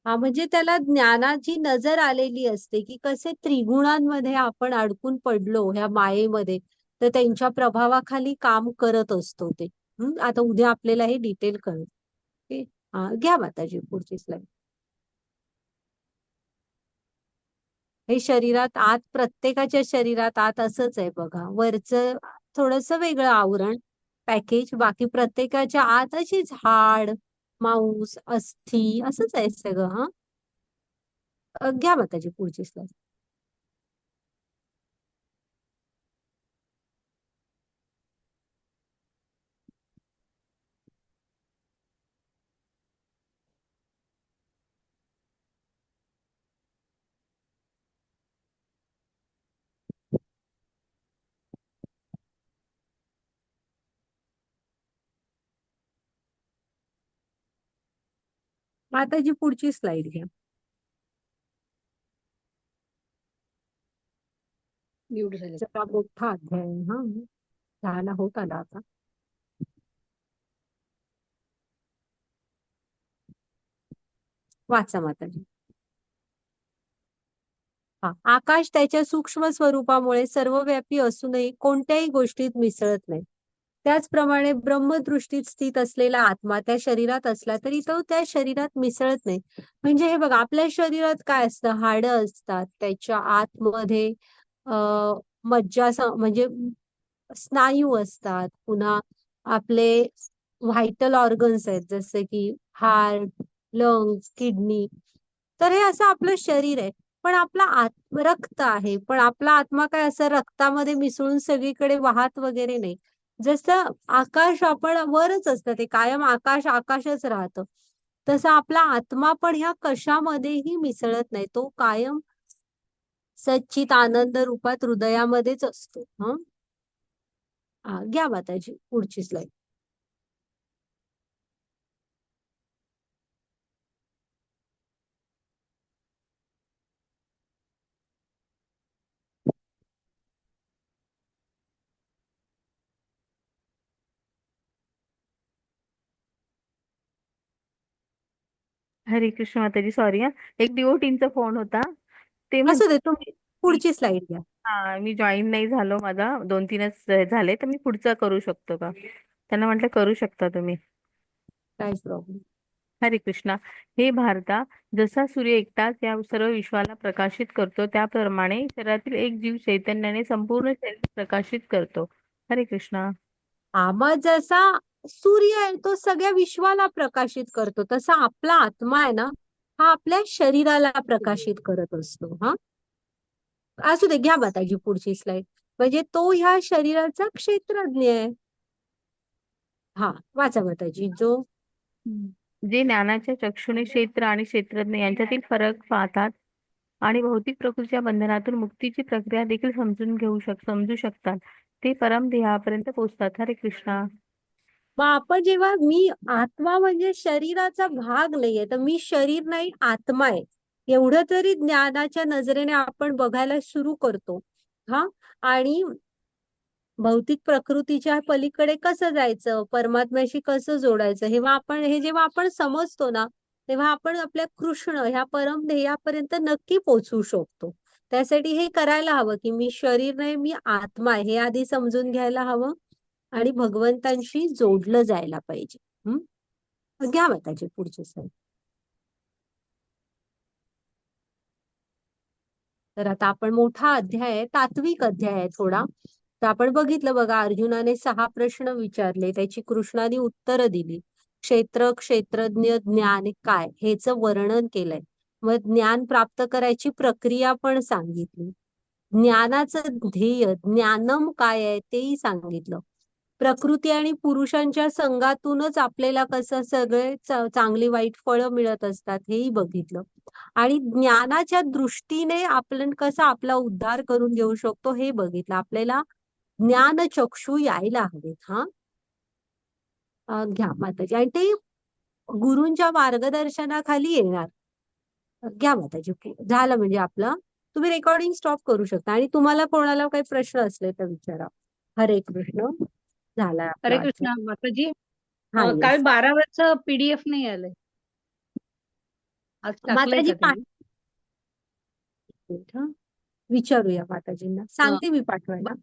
हा, म्हणजे त्याला ज्ञानाची नजर आलेली असते, की कसे त्रिगुणांमध्ये आपण अडकून पडलो ह्या मायेमध्ये. तर त्यांच्या प्रभावाखाली काम करत असतो ते. आता उद्या आपल्याला हे डिटेल कळेल. ओके. हा, घ्या माताजी पुढची स्लाइड. हे शरीरात आत, प्रत्येकाच्या शरीरात आत असंच आहे बघा. वरचं थोडस वेगळं आवरण, पॅकेज. बाकी प्रत्येकाच्या आत अशीच हाड, मांस, अस्थी असंच आहे सगळं. हा, घ्या माताजी पुढची स्लाइड. माताजी पुढची स्लाइड घ्या. म्यूट झाले. जरा मोठा अध्याय आहे, हा. झाला, होत आला आता. वाचा माताजी. हा, आकाश त्याच्या सूक्ष्म स्वरूपामुळे सर्वव्यापी असूनही कोणत्याही गोष्टीत मिसळत नाही. त्याचप्रमाणे ब्रह्मदृष्टीत स्थित असलेला आत्मा त्या शरीरात असला तरी तो त्या शरीरात मिसळत नाही. म्हणजे हे बघा, आपल्या शरीरात काय असतं? हाडं असतात, त्याच्या आतमध्ये म्हणजे स्नायू असतात. पुन्हा आपले व्हायटल ऑर्गन्स आहेत, जसे की हार्ट, लंग्स, किडनी. तर हे असं आपलं शरीर आहे. पण आपला रक्त आहे, पण आपला आत्मा काय असं रक्तामध्ये मिसळून सगळीकडे वाहत वगैरे नाही. जसं आकाश आपण वरच असतं, ते कायम आकाश आकाशच राहतं. तसं आपला आत्मा पण ह्या कशामध्येही मिसळत नाही. तो कायम सच्चित आनंद रूपात हृदयामध्येच असतो. घ्या माताजी पुढची स्लाइड. हरे कृष्ण माताजी. सॉरी हा. एक डिवोटींचा फोन होता. ते असू म्हणतात दे, तुम्ही की पुढची स्लाइड घ्या. हा, मी जॉईन नाही झालो. माझा 2-3च झाले, तर मी पुढचा करू शकतो का? त्यांना म्हटलं करू शकता तुम्ही. काहीच प्रॉब्लेम. हरे कृष्णा. हे भारता, जसा सूर्य एकटाच या सर्व विश्वाला प्रकाशित करतो, त्याप्रमाणे शरीरातील एक जीव चैतन्याने संपूर्ण शरीर प्रकाशित करतो. हरे कृष्णा. मग जसा सूर्य आहे तो सगळ्या विश्वाला प्रकाशित करतो, तसा आपला आत्मा आहे ना, हा आपल्या शरीराला प्रकाशित करत असतो. हा असू दे, घ्या माताजी पुढची स्लाइड. म्हणजे तो ह्या शरीराचा क्षेत्रज्ञ आहे. हा वाचा माताजी. जो जे ज्ञानाच्या चक्षुने क्षेत्र आणि क्षेत्रज्ञ यांच्यातील फरक पाहतात आणि भौतिक प्रकृतीच्या बंधनातून मुक्तीची प्रक्रिया देखील समजू शकतात, ते परमध्येयापर्यंत पोहोचतात. हरे कृष्णा. मग आपण जेव्हा मी आत्मा म्हणजे शरीराचा भाग नाहीये, तर मी शरीर नाही आत्मा आहे, एवढं तरी ज्ञानाच्या नजरेने आपण बघायला सुरू करतो. हा आणि भौतिक प्रकृतीच्या पलीकडे कसं जायचं, परमात्म्याशी कसं जोडायचं, जेव्हा आपण समजतो ना, तेव्हा आपण आपल्या कृष्ण ह्या परम ध्येयापर्यंत नक्की पोहोचू शकतो. त्यासाठी हे करायला हवं की मी शरीर नाही, मी आत्मा आहे, हे आधी समजून घ्यायला हवं आणि भगवंतांशी जोडलं जायला पाहिजे. घ्या माताजी पुढचे सर. तर आता आपण मोठा अध्याय आहे, तात्विक अध्याय आहे थोडा. तर आपण बघितलं बघा, अर्जुनाने 6 प्रश्न विचारले, त्याची कृष्णाने उत्तरं दिली. क्षेत्र, क्षेत्रज्ञ, ज्ञान काय हेच वर्णन केलंय. मग ज्ञान प्राप्त करायची प्रक्रिया पण सांगितली. ज्ञानाचं ध्येय, ज्ञानम काय आहे तेही सांगितलं. प्रकृती आणि पुरुषांच्या संगातूनच आपल्याला कसं सगळे चांगली वाईट फळं मिळत असतात हेही बघितलं. आणि ज्ञानाच्या दृष्टीने आपण कसा आपला उद्धार करून घेऊ शकतो हे बघितलं. आपल्याला ज्ञानचक्षु यायला हवेत. घ्या माताजी. आणि ते गुरूंच्या मार्गदर्शनाखाली येणार. घ्या माताजी. झालं म्हणजे आपलं. तुम्ही रेकॉर्डिंग स्टॉप करू शकता आणि तुम्हाला कोणाला काही प्रश्न असले तर विचारा. हरे कृष्ण. झालाय हरे आपला अध्याय. कृष्णा माताजी. हा काल येस. 12 PDF नाही आलंय. आज टाकलंय माताजी का तुम्ही? विचारूया माताजींना. सांगते मी पाठवायला.